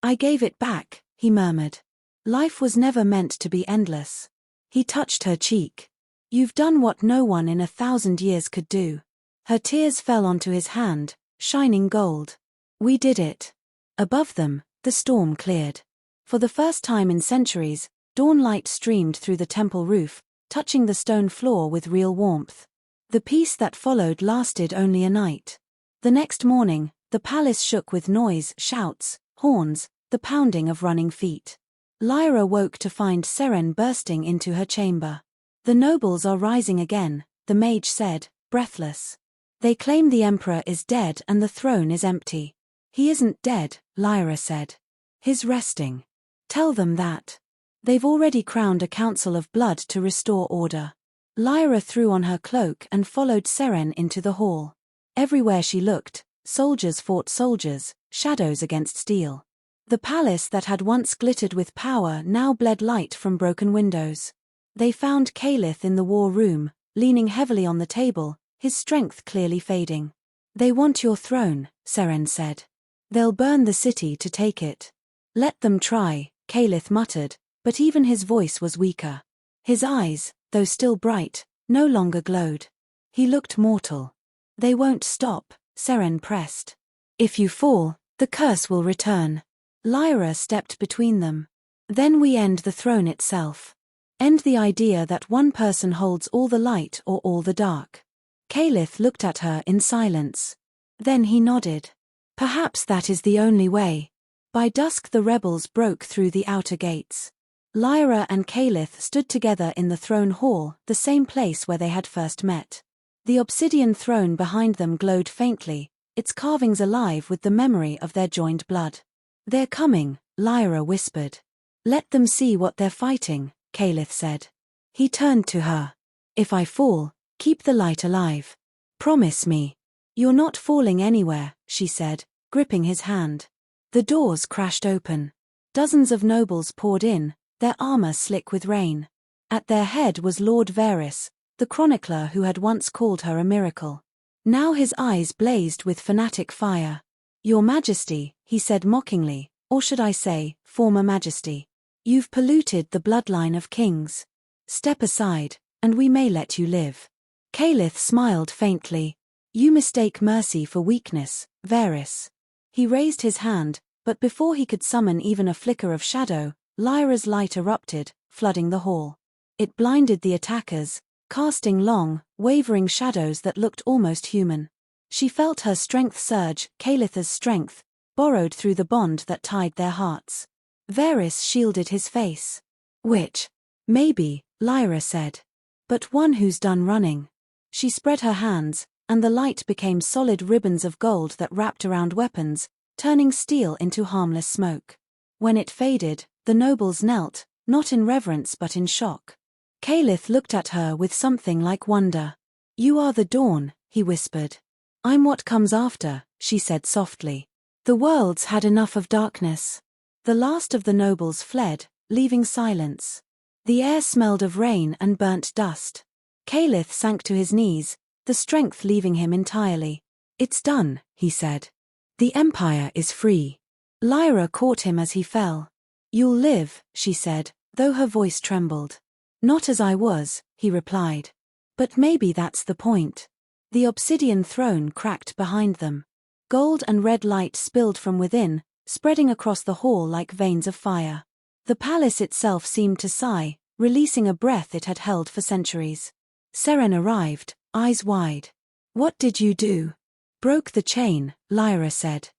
"I gave it back," he murmured. "Life was never meant to be endless." He touched her cheek. "You've done what no one in 1,000 years could do." Her tears fell onto his hand, shining gold. "We did it." Above them, the storm cleared. For the first time in centuries, dawn light streamed through the temple roof, touching the stone floor with real warmth. The peace that followed lasted only a night. The next morning, the palace shook with noise, shouts, horns, the pounding of running feet. Lyra woke to find Seren bursting into her chamber. "The nobles are rising again," the mage said, breathless. "They claim the emperor is dead and the throne is empty." "He isn't dead," Lyra said. "He's resting." "Tell them that." "They've already crowned a council of blood to restore order." Lyra threw on her cloak and followed Seren into the hall. Everywhere she looked, soldiers fought soldiers, shadows against steel. The palace that had once glittered with power now bled light from broken windows. They found Caliph in the war room, leaning heavily on the table, his strength clearly fading. "They want your throne," Seren said. "They'll burn the city to take it." "Let them try," Caliph muttered, but even his voice was weaker. His eyes, though still bright, no longer glowed. He looked mortal. "They won't stop," Seren pressed. "If you fall, the curse will return." Lyra stepped between them. "Then we end the throne itself. End the idea that one person holds all the light or all the dark." Caliph looked at her in silence. Then he nodded. "Perhaps that is the only way." By dusk the rebels broke through the outer gates. Lyra and Caliph stood together in the throne hall, the same place where they had first met. The obsidian throne behind them glowed faintly, its carvings alive with the memory of their joined blood. "They're coming," Lyra whispered. "Let them see what they're fighting," Caliph said. He turned to her. "If I fall, keep the light alive. Promise me." "You're not falling anywhere," she said, gripping his hand. The doors crashed open. Dozens of nobles poured in, their armor slick with rain. At their head was Lord Waitress, the chronicler who had once called her a miracle. Now his eyes blazed with fanatic fire. "Your Majesty," he said mockingly, "or should I say, former Majesty. You've polluted the bloodline of kings." Step aside, and we may let you live. Caliph smiled faintly. You mistake mercy for weakness, Varys. He raised his hand, but before he could summon even a flicker of shadow, Lyra's light erupted, flooding the hall. It blinded the attackers, casting long, wavering shadows that looked almost human. She felt her strength surge, Calith's strength, borrowed through the bond that tied their hearts. Varys shielded his face. Which? Maybe, Lyra said. But one who's done running. She spread her hands, and the light became solid ribbons of gold that wrapped around weapons, turning steel into harmless smoke. When it faded, the nobles knelt, not in reverence but in shock. Caliph looked at her with something like wonder. You are the dawn, he whispered. I'm what comes after, she said softly. The world's had enough of darkness. The last of the nobles fled, leaving silence. The air smelled of rain and burnt dust. Caliph sank to his knees, the strength leaving him entirely. It's done, he said. The Empire is free. Lyra caught him as he fell. You'll live, she said, though her voice trembled. Not as I was, he replied. But maybe that's the point. The obsidian throne cracked behind them. Gold and red light spilled from within, spreading across the hall like veins of fire. The palace itself seemed to sigh, releasing a breath it had held for centuries. Seren arrived, eyes wide. What did you do? Broke the chain, Lyra said.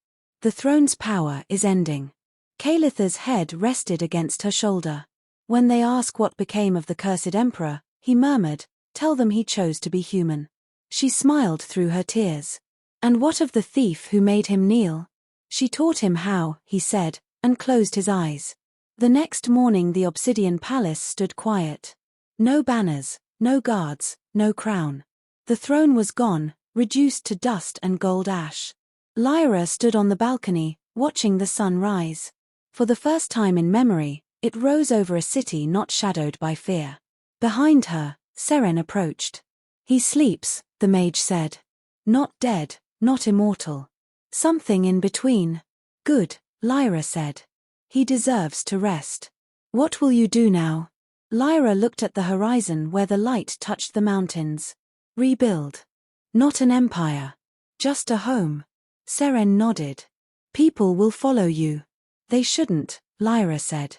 The throne's power is ending. Calith's head rested against her shoulder. When they ask what became of the cursed emperor, he murmured, tell them he chose to be human. She smiled through her tears. And what of the thief who made him kneel? She taught him how, he said, and closed his eyes. The next morning the obsidian palace stood quiet. No banners, no guards, no crown. The throne was gone, reduced to dust and gold ash. Lyra stood on the balcony, watching the sun rise. For the first time in memory, it rose over a city not shadowed by fear. Behind her, Seren approached. He sleeps, the mage said. Not dead, not immortal. Something in between. Good, Lyra said. He deserves to rest. What will you do now? Lyra looked at the horizon where the light touched the mountains. Rebuild. Not an empire. Just a home. Seren nodded. People will follow you. They shouldn't, Lyra said.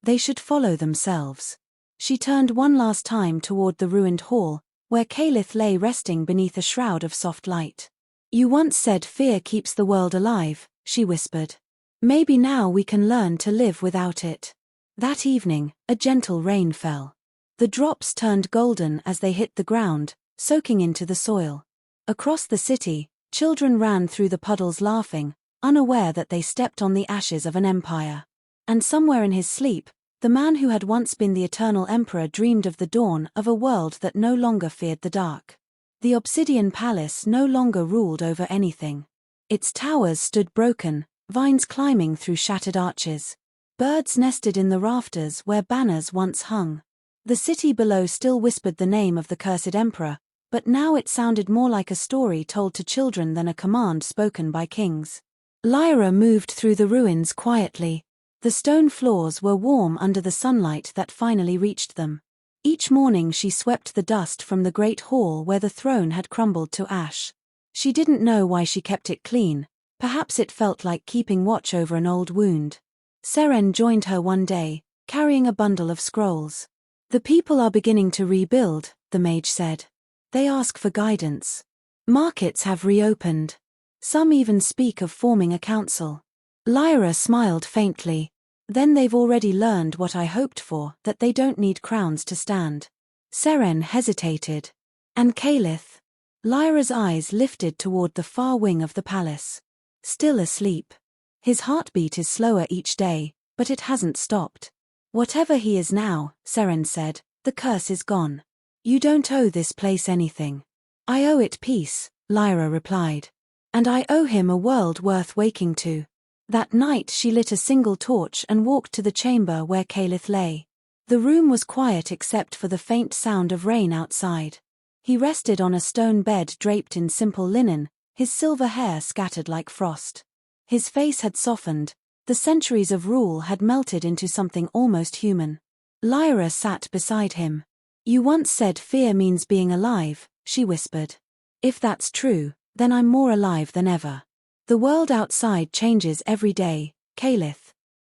They should follow themselves. She turned one last time toward the ruined hall, where Caliph lay resting beneath a shroud of soft light. You once said fear keeps the world alive, she whispered. Maybe now we can learn to live without it. That evening, a gentle rain fell. The drops turned golden as they hit the ground, soaking into the soil. Across the city, children ran through the puddles laughing, unaware that they stepped on the ashes of an empire. And somewhere in his sleep, the man who had once been the eternal emperor dreamed of the dawn of a world that no longer feared the dark. The obsidian palace no longer ruled over anything. Its towers stood broken, vines climbing through shattered arches. Birds nested in the rafters where banners once hung. The city below still whispered the name of the cursed emperor, but now it sounded more like a story told to children than a command spoken by kings. Lyra moved through the ruins quietly. The stone floors were warm under the sunlight that finally reached them. Each morning she swept the dust from the great hall where the throne had crumbled to ash. She didn't know why she kept it clean. Perhaps it felt like keeping watch over an old wound. Seren joined her one day, carrying a bundle of scrolls. The people are beginning to rebuild, the mage said. They ask for guidance. Markets have reopened. Some even speak of forming a council. Lyra smiled faintly. Then they've already learned what I hoped for, that they don't need crowns to stand. Seren hesitated. And Caliph? Lyra's eyes lifted toward the far wing of the palace. Still asleep. His heartbeat is slower each day, but it hasn't stopped. Whatever he is now, Seren said, the curse is gone. You don't owe this place anything. I owe it peace, Lyra replied. And I owe him a world worth waking to. That night she lit a single torch and walked to the chamber where Caliph lay. The room was quiet except for the faint sound of rain outside. He rested on a stone bed draped in simple linen, his silver hair scattered like frost. His face had softened, the centuries of rule had melted into something almost human. Lyra sat beside him. You once said fear means being alive, she whispered. If that's true, then I'm more alive than ever. The world outside changes every day, Caliph.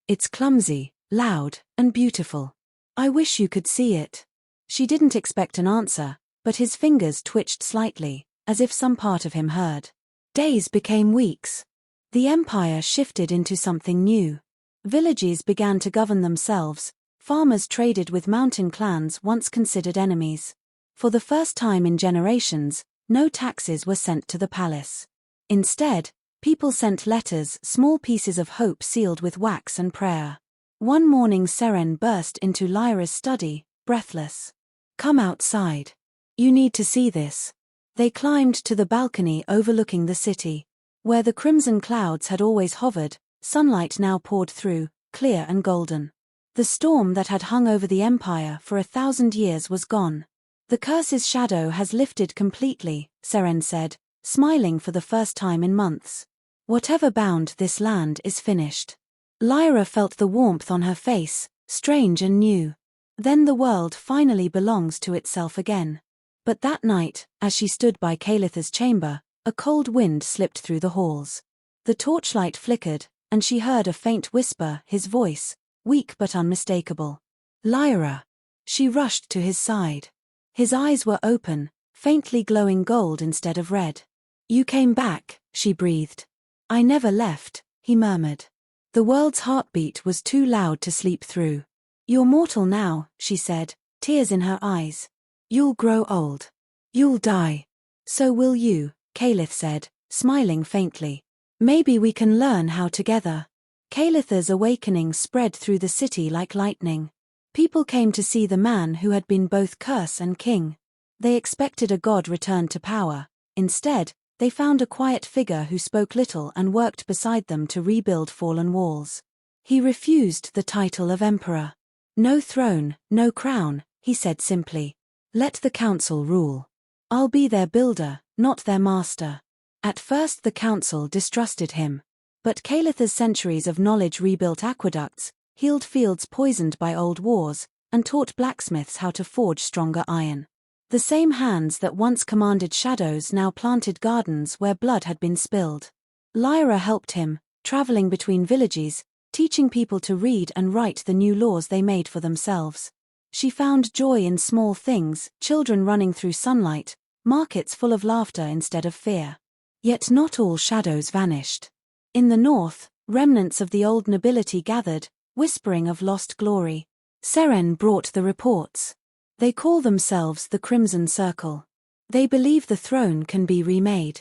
It's clumsy, loud, and beautiful. I wish you could see it. She didn't expect an answer, but his fingers twitched slightly, as if some part of him heard. Days became weeks. The empire shifted into something new. Villages began to govern themselves. Farmers traded with mountain clans once considered enemies. For the first time in generations, no taxes were sent to the palace. Instead, people sent letters, small pieces of hope sealed with wax and prayer. One morning Seren burst into Lyra's study, breathless. Come outside. You need to see this. They climbed to the balcony overlooking the city. Where the crimson clouds had always hovered, sunlight now poured through, clear and golden. The storm that had hung over the empire for 1,000 years was gone. The curse's shadow has lifted completely, Seren said, smiling for the first time in months. Whatever bound this land is finished. Lyra felt the warmth on her face, strange and new. Then the world finally belongs to itself again. But that night, as she stood by Calith's chamber, a cold wind slipped through the halls. The torchlight flickered, and she heard a faint whisper, his voice, weak but unmistakable. Lyra. She rushed to his side. His eyes were open, faintly glowing gold instead of red. You came back, she breathed. I never left, he murmured. The world's heartbeat was too loud to sleep through. You're mortal now, she said, tears in her eyes. You'll grow old. You'll die. So will you, Calith said, smiling faintly. Maybe we can learn how together. Calith's awakening spread through the city like lightning. People came to see the man who had been both curse and king. They expected a god returned to power. Instead, they found a quiet figure who spoke little and worked beside them to rebuild fallen walls. He refused the title of emperor. No throne, no crown, he said simply. Let the council rule. I'll be their builder, not their master. At first the council distrusted him. But Calith's centuries of knowledge rebuilt aqueducts, healed fields poisoned by old wars, and taught blacksmiths how to forge stronger iron. The same hands that once commanded shadows now planted gardens where blood had been spilled. Lyra helped him, traveling between villages, teaching people to read and write the new laws they made for themselves. She found joy in small things, children running through sunlight, markets full of laughter instead of fear. Yet not all shadows vanished. In the north, remnants of the old nobility gathered, whispering of lost glory. Seren brought the reports. They call themselves the Crimson Circle. They believe the throne can be remade.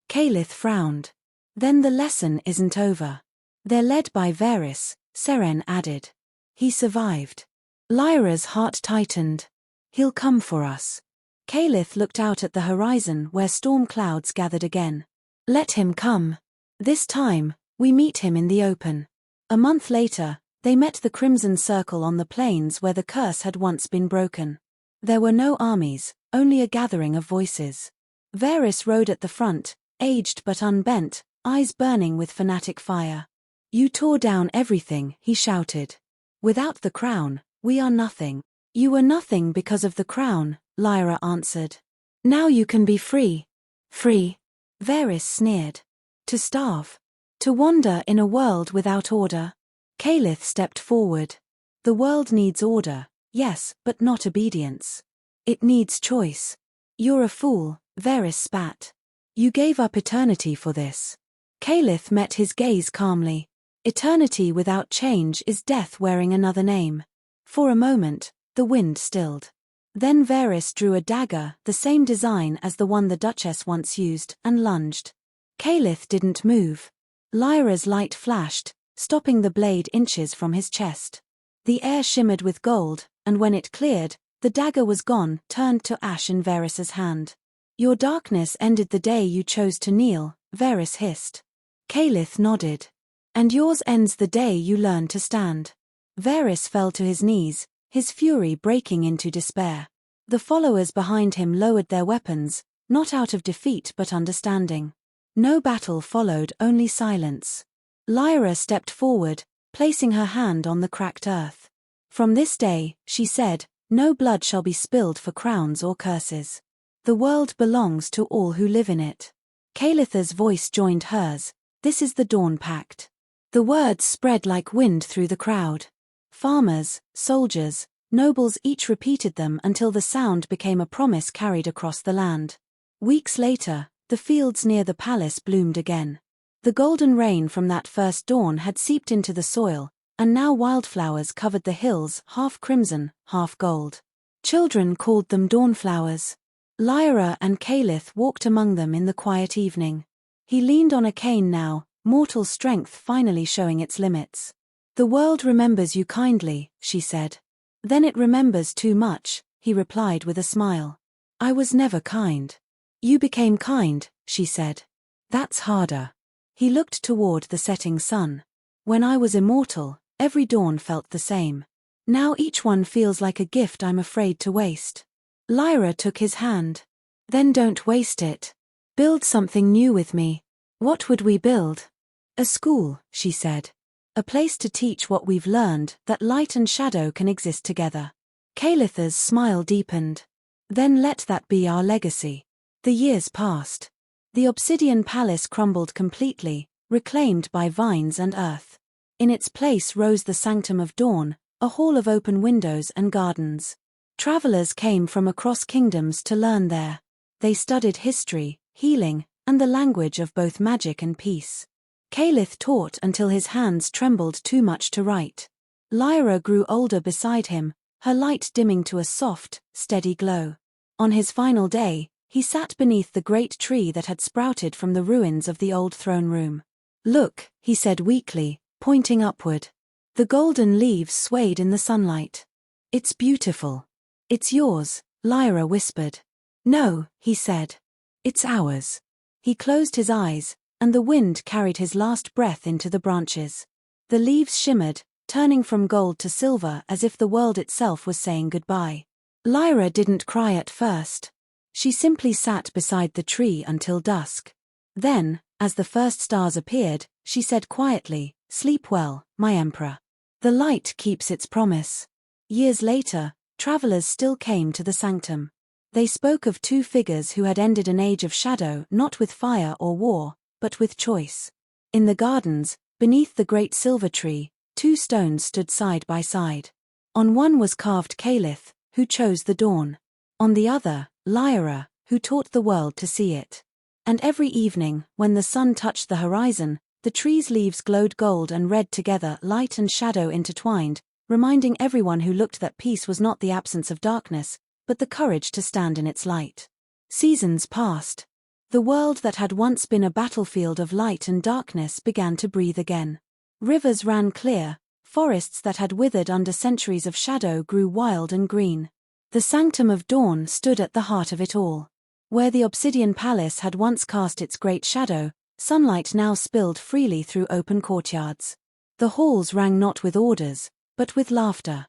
Calith frowned. Then the lesson isn't over. They're led by Waitress, Seren added. He survived. Lyra's heart tightened. He'll come for us. Calith looked out at the horizon where storm clouds gathered again. Let him come. This time, we meet him in the open. A month later, they met the Crimson Circle on the plains where the curse had once been broken. There were no armies, only a gathering of voices. Waitress rode at the front, aged but unbent, eyes burning with fanatic fire. You tore down everything, he shouted. Without the crown, we are nothing. You were nothing because of the crown, Lyra answered. Now you can be free. Free. Waitress sneered. To starve. To wander in a world without order. Calith stepped forward. The world needs order, yes, but not obedience. It needs choice. You're a fool, Waitress spat. You gave up eternity for this. Calith met his gaze calmly. Eternity without change is death wearing another name. For a moment, the wind stilled. Then Waitress drew a dagger, the same design as the one the Duchess once used, and lunged. Calith didn't move. Lyra's light flashed, stopping the blade inches from his chest. The air shimmered with gold, and when it cleared, the dagger was gone, turned to ash in Waitress's hand. Your darkness ended the day you chose to kneel, Waitress hissed. Calith nodded. And yours ends the day you learn to stand. Waitress fell to his knees, his fury breaking into despair. The followers behind him lowered their weapons, not out of defeat but understanding. No battle followed, only silence. Lyra stepped forward, placing her hand on the cracked earth. From this day, she said, No blood shall be spilled for crowns or curses. The world belongs to all who live in it. Kalitha's voice joined hers. This is the Dawn Pact. The words spread like wind through the crowd. Farmers, soldiers, nobles each repeated them until the sound became a promise carried across the land. Weeks later, the fields near the palace bloomed again. The golden rain from that first dawn had seeped into the soil, and now wildflowers covered the hills, half crimson, half gold. Children called them dawnflowers. Lyra and Calith walked among them in the quiet evening. He leaned on a cane now, mortal strength finally showing its limits. The world remembers you kindly, she said. Then it remembers too much, he replied with a smile. I was never kind. You became kind, she said. That's harder. He looked toward the setting sun. When I was immortal, every dawn felt the same. Now each one feels like a gift I'm afraid to waste. Lyra took his hand. Then don't waste it. Build something new with me. What would we build? A school, she said. A place to teach what we've learned, that light and shadow can exist together. Kalitha's smile deepened. Then let that be our legacy. The years passed. The obsidian palace crumbled completely, reclaimed by vines and earth. In its place rose the Sanctum of Dawn, a hall of open windows and gardens. Travelers came from across kingdoms to learn there. They studied history, healing, and the language of both magic and peace. Calith taught until his hands trembled too much to write. Lyra grew older beside him, her light dimming to a soft, steady glow. On his final day, he sat beneath the great tree that had sprouted from the ruins of the old throne room. Look, he said weakly, pointing upward. The golden leaves swayed in the sunlight. It's beautiful. It's yours, Lyra whispered. No, he said. It's ours. He closed his eyes, and the wind carried his last breath into the branches. The leaves shimmered, turning from gold to silver as if the world itself was saying goodbye. Lyra didn't cry at first. She simply sat beside the tree until dusk. Then, as the first stars appeared, she said quietly, "Sleep well, my emperor. The light keeps its promise." Years later, travelers still came to the sanctum. They spoke of two figures who had ended an age of shadow not with fire or war, but with choice. In the gardens, beneath the great silver tree, two stones stood side by side. On one was carved Calith, who chose the dawn. On the other, Lyra, who taught the world to see it. And every evening, when the sun touched the horizon, the tree's leaves glowed gold and red together, light and shadow intertwined, reminding everyone who looked that peace was not the absence of darkness, but the courage to stand in its light. Seasons passed. The world that had once been a battlefield of light and darkness began to breathe again. Rivers ran clear, forests that had withered under centuries of shadow grew wild and green. The Sanctum of Dawn stood at the heart of it all. Where the obsidian palace had once cast its great shadow, sunlight now spilled freely through open courtyards. The halls rang not with orders, but with laughter.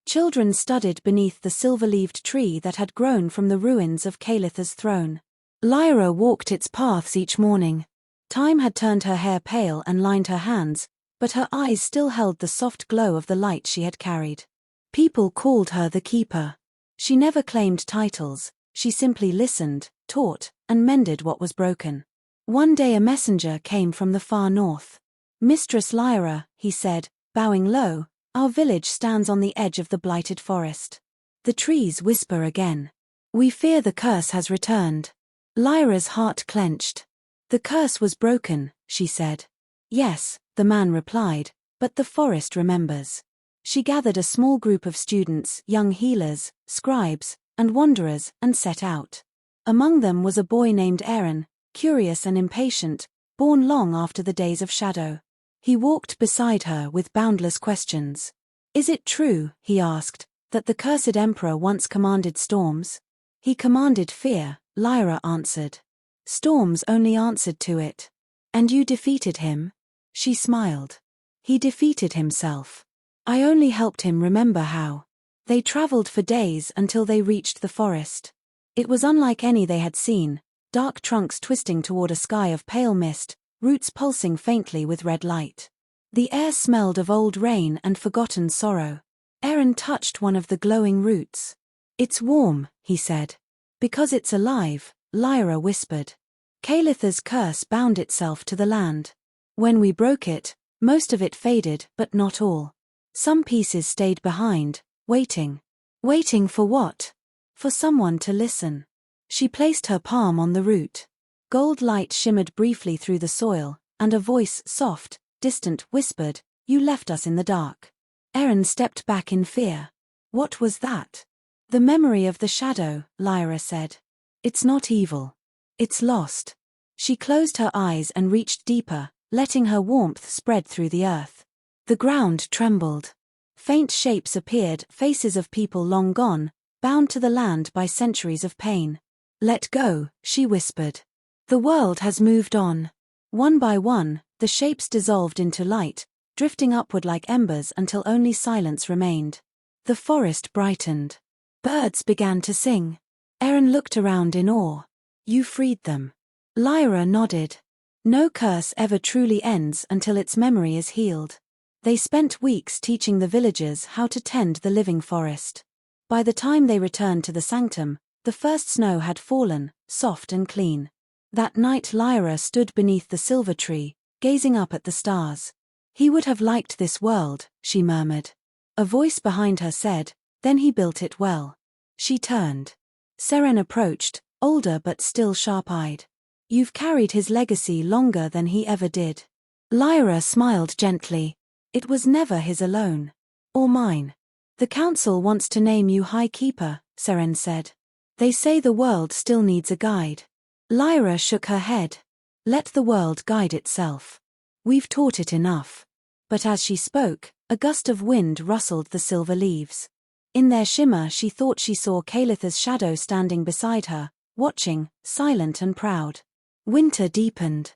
Children studied beneath the silver-leaved tree that had grown from the ruins of Kalitha's throne. Lyra walked its paths each morning. Time had turned her hair pale and lined her hands, but her eyes still held the soft glow of the light she had carried. People called her the Keeper. She never claimed titles, she simply listened, taught, and mended what was broken. One day a messenger came from the far north. "Mistress Lyra," he said, bowing low, "our village stands on the edge of the blighted forest." The trees whisper again. "We fear the curse has returned." Lyra's heart clenched. "The curse was broken," she said. "Yes," the man replied, "but the forest remembers." She gathered a small group of students, young healers, scribes, and wanderers, and set out. Among them was a boy named Aaron, curious and impatient, born long after the days of shadow. He walked beside her with boundless questions. "Is it true," he asked, "that the cursed emperor once commanded storms?" "He commanded fear," Lyra answered. "Storms only answered to it." "And you defeated him?" She smiled. "He defeated himself. I only helped him remember how." They traveled for days until they reached the forest. It was unlike any they had seen, dark trunks twisting toward a sky of pale mist, roots pulsing faintly with red light. The air smelled of old rain and forgotten sorrow. Aaron touched one of the glowing roots. It's warm, he said. Because it's alive, Lyra whispered. Kalitha's curse bound itself to the land. When we broke it, most of it faded, but not all. Some pieces stayed behind, waiting. Waiting for what? For someone to listen. She placed her palm on the root. Gold light shimmered briefly through the soil, and a voice, soft, distant, whispered, "You left us in the dark." Aaron stepped back in fear. What was that? The memory of the shadow, Lyra said. It's not evil. It's lost. She closed her eyes and reached deeper, letting her warmth spread through the earth. The ground trembled. Faint shapes appeared, faces of people long gone, bound to the land by centuries of pain. Let go, she whispered. The world has moved on. One by one, the shapes dissolved into light, drifting upward like embers until only silence remained. The forest brightened. Birds began to sing. Aaron looked around in awe. You freed them. Lyra nodded. No curse ever truly ends until its memory is healed. They spent weeks teaching the villagers how to tend the living forest. By the time they returned to the sanctum, the first snow had fallen, soft and clean. That night Lyra stood beneath the silver tree, gazing up at the stars. He would have liked this world, she murmured. A voice behind her said, then he built it well. She turned. Seren approached, older but still sharp-eyed. You've carried his legacy longer than he ever did. Lyra smiled gently. It was never his alone. Or mine. The council wants to name you High Keeper, Seren said. They say the world still needs a guide. Lyra shook her head. Let the world guide itself. We've taught it enough. But as she spoke, a gust of wind rustled the silver leaves. In their shimmer she thought she saw Kalitha's shadow standing beside her, watching, silent and proud. Winter deepened.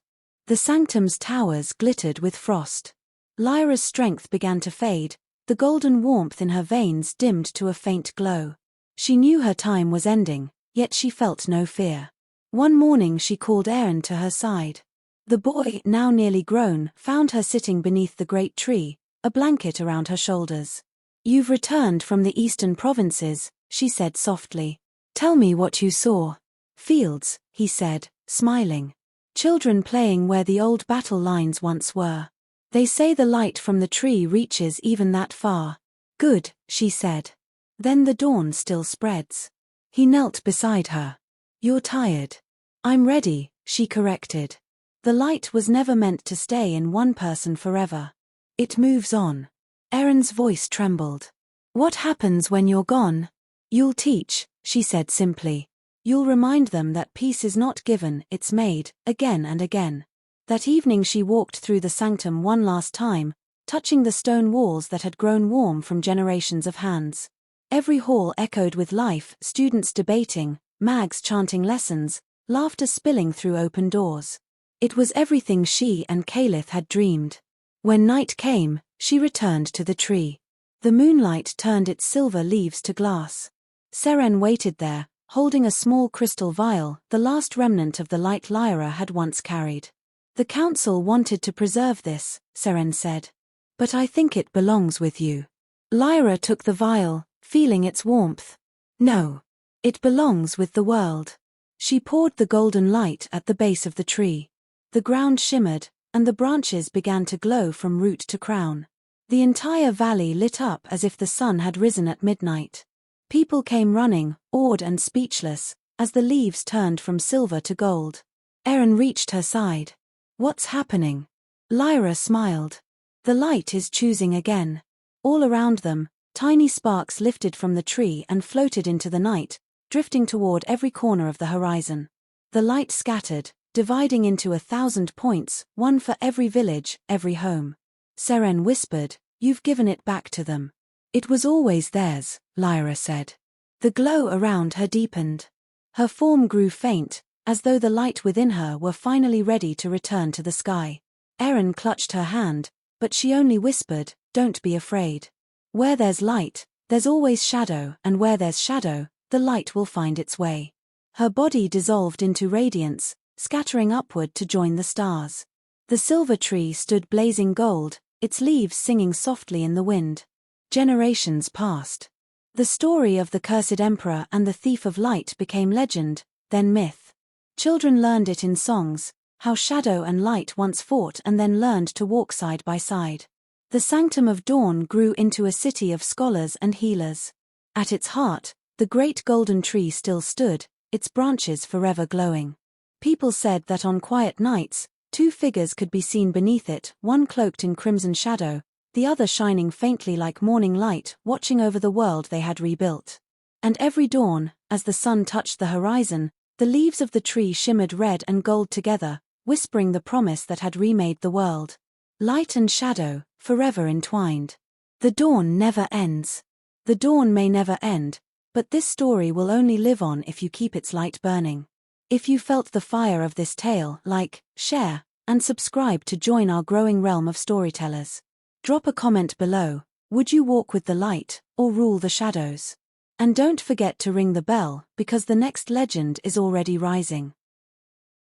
The sanctum's towers glittered with frost. Lyra's strength began to fade, the golden warmth in her veins dimmed to a faint glow. She knew her time was ending, yet she felt no fear. One morning she called Aaron to her side. The boy, now nearly grown, found her sitting beneath the great tree, a blanket around her shoulders. You've returned from the eastern provinces, she said softly. Tell me what you saw. Fields, he said, smiling. Children playing where the old battle lines once were. They say the light from the tree reaches even that far. Good, she said. Then the dawn still spreads. He knelt beside her. You're tired. I'm ready, she corrected. The light was never meant to stay in one person forever. It moves on. Aaron's voice trembled. What happens when you're gone? You'll teach, she said simply. You'll remind them that peace is not given, it's made, again and again. That evening she walked through the sanctum one last time, touching the stone walls that had grown warm from generations of hands. Every hall echoed with life, students debating, mags chanting lessons, laughter spilling through open doors. It was everything she and Kalith had dreamed. When night came, she returned to the tree. The moonlight turned its silver leaves to glass. Seren waited there, holding a small crystal vial, the last remnant of the light Lyra had once carried. The council wanted to preserve this, Seren said. But I think it belongs with you. Lyra took the vial, feeling its warmth. No. It belongs with the world. She poured the golden light at the base of the tree. The ground shimmered, and the branches began to glow from root to crown. The entire valley lit up as if the sun had risen at midnight. People came running, awed and speechless, as the leaves turned from silver to gold. Aaron reached her side. What's happening? Lyra smiled. The light is choosing again. All around them, tiny sparks lifted from the tree and floated into the night, drifting toward every corner of the horizon. The light scattered, dividing into 1,000 points, one for every village, every home. Seren whispered, You've given it back to them. It was always theirs, Lyra said. The glow around her deepened. Her form grew faint, as though the light within her were finally ready to return to the sky. Aaron clutched her hand, but she only whispered, Don't be afraid. Where there's light, there's always shadow, and where there's shadow, the light will find its way. Her body dissolved into radiance, scattering upward to join the stars. The silver tree stood blazing gold, its leaves singing softly in the wind. Generations passed. The story of the cursed emperor and the thief of light became legend, then myth. Children learned it in songs, how shadow and light once fought and then learned to walk side by side. The sanctum of dawn grew into a city of scholars and healers. At its heart, the great golden tree still stood, its branches forever glowing. People said that on quiet nights, two figures could be seen beneath it, one cloaked in crimson shadow, the other shining faintly like morning light, watching over the world they had rebuilt. And every dawn, as the sun touched the horizon, the leaves of the tree shimmered red and gold together, whispering the promise that had remade the world. Light and shadow, forever entwined. The dawn never ends. The dawn may never end, but this story will only live on if you keep its light burning. If you felt the fire of this tale, like, share, and subscribe to join our growing realm of storytellers. Drop a comment below. Would you walk with the light, or rule the shadows? And don't forget to ring the bell, because the next legend is already rising.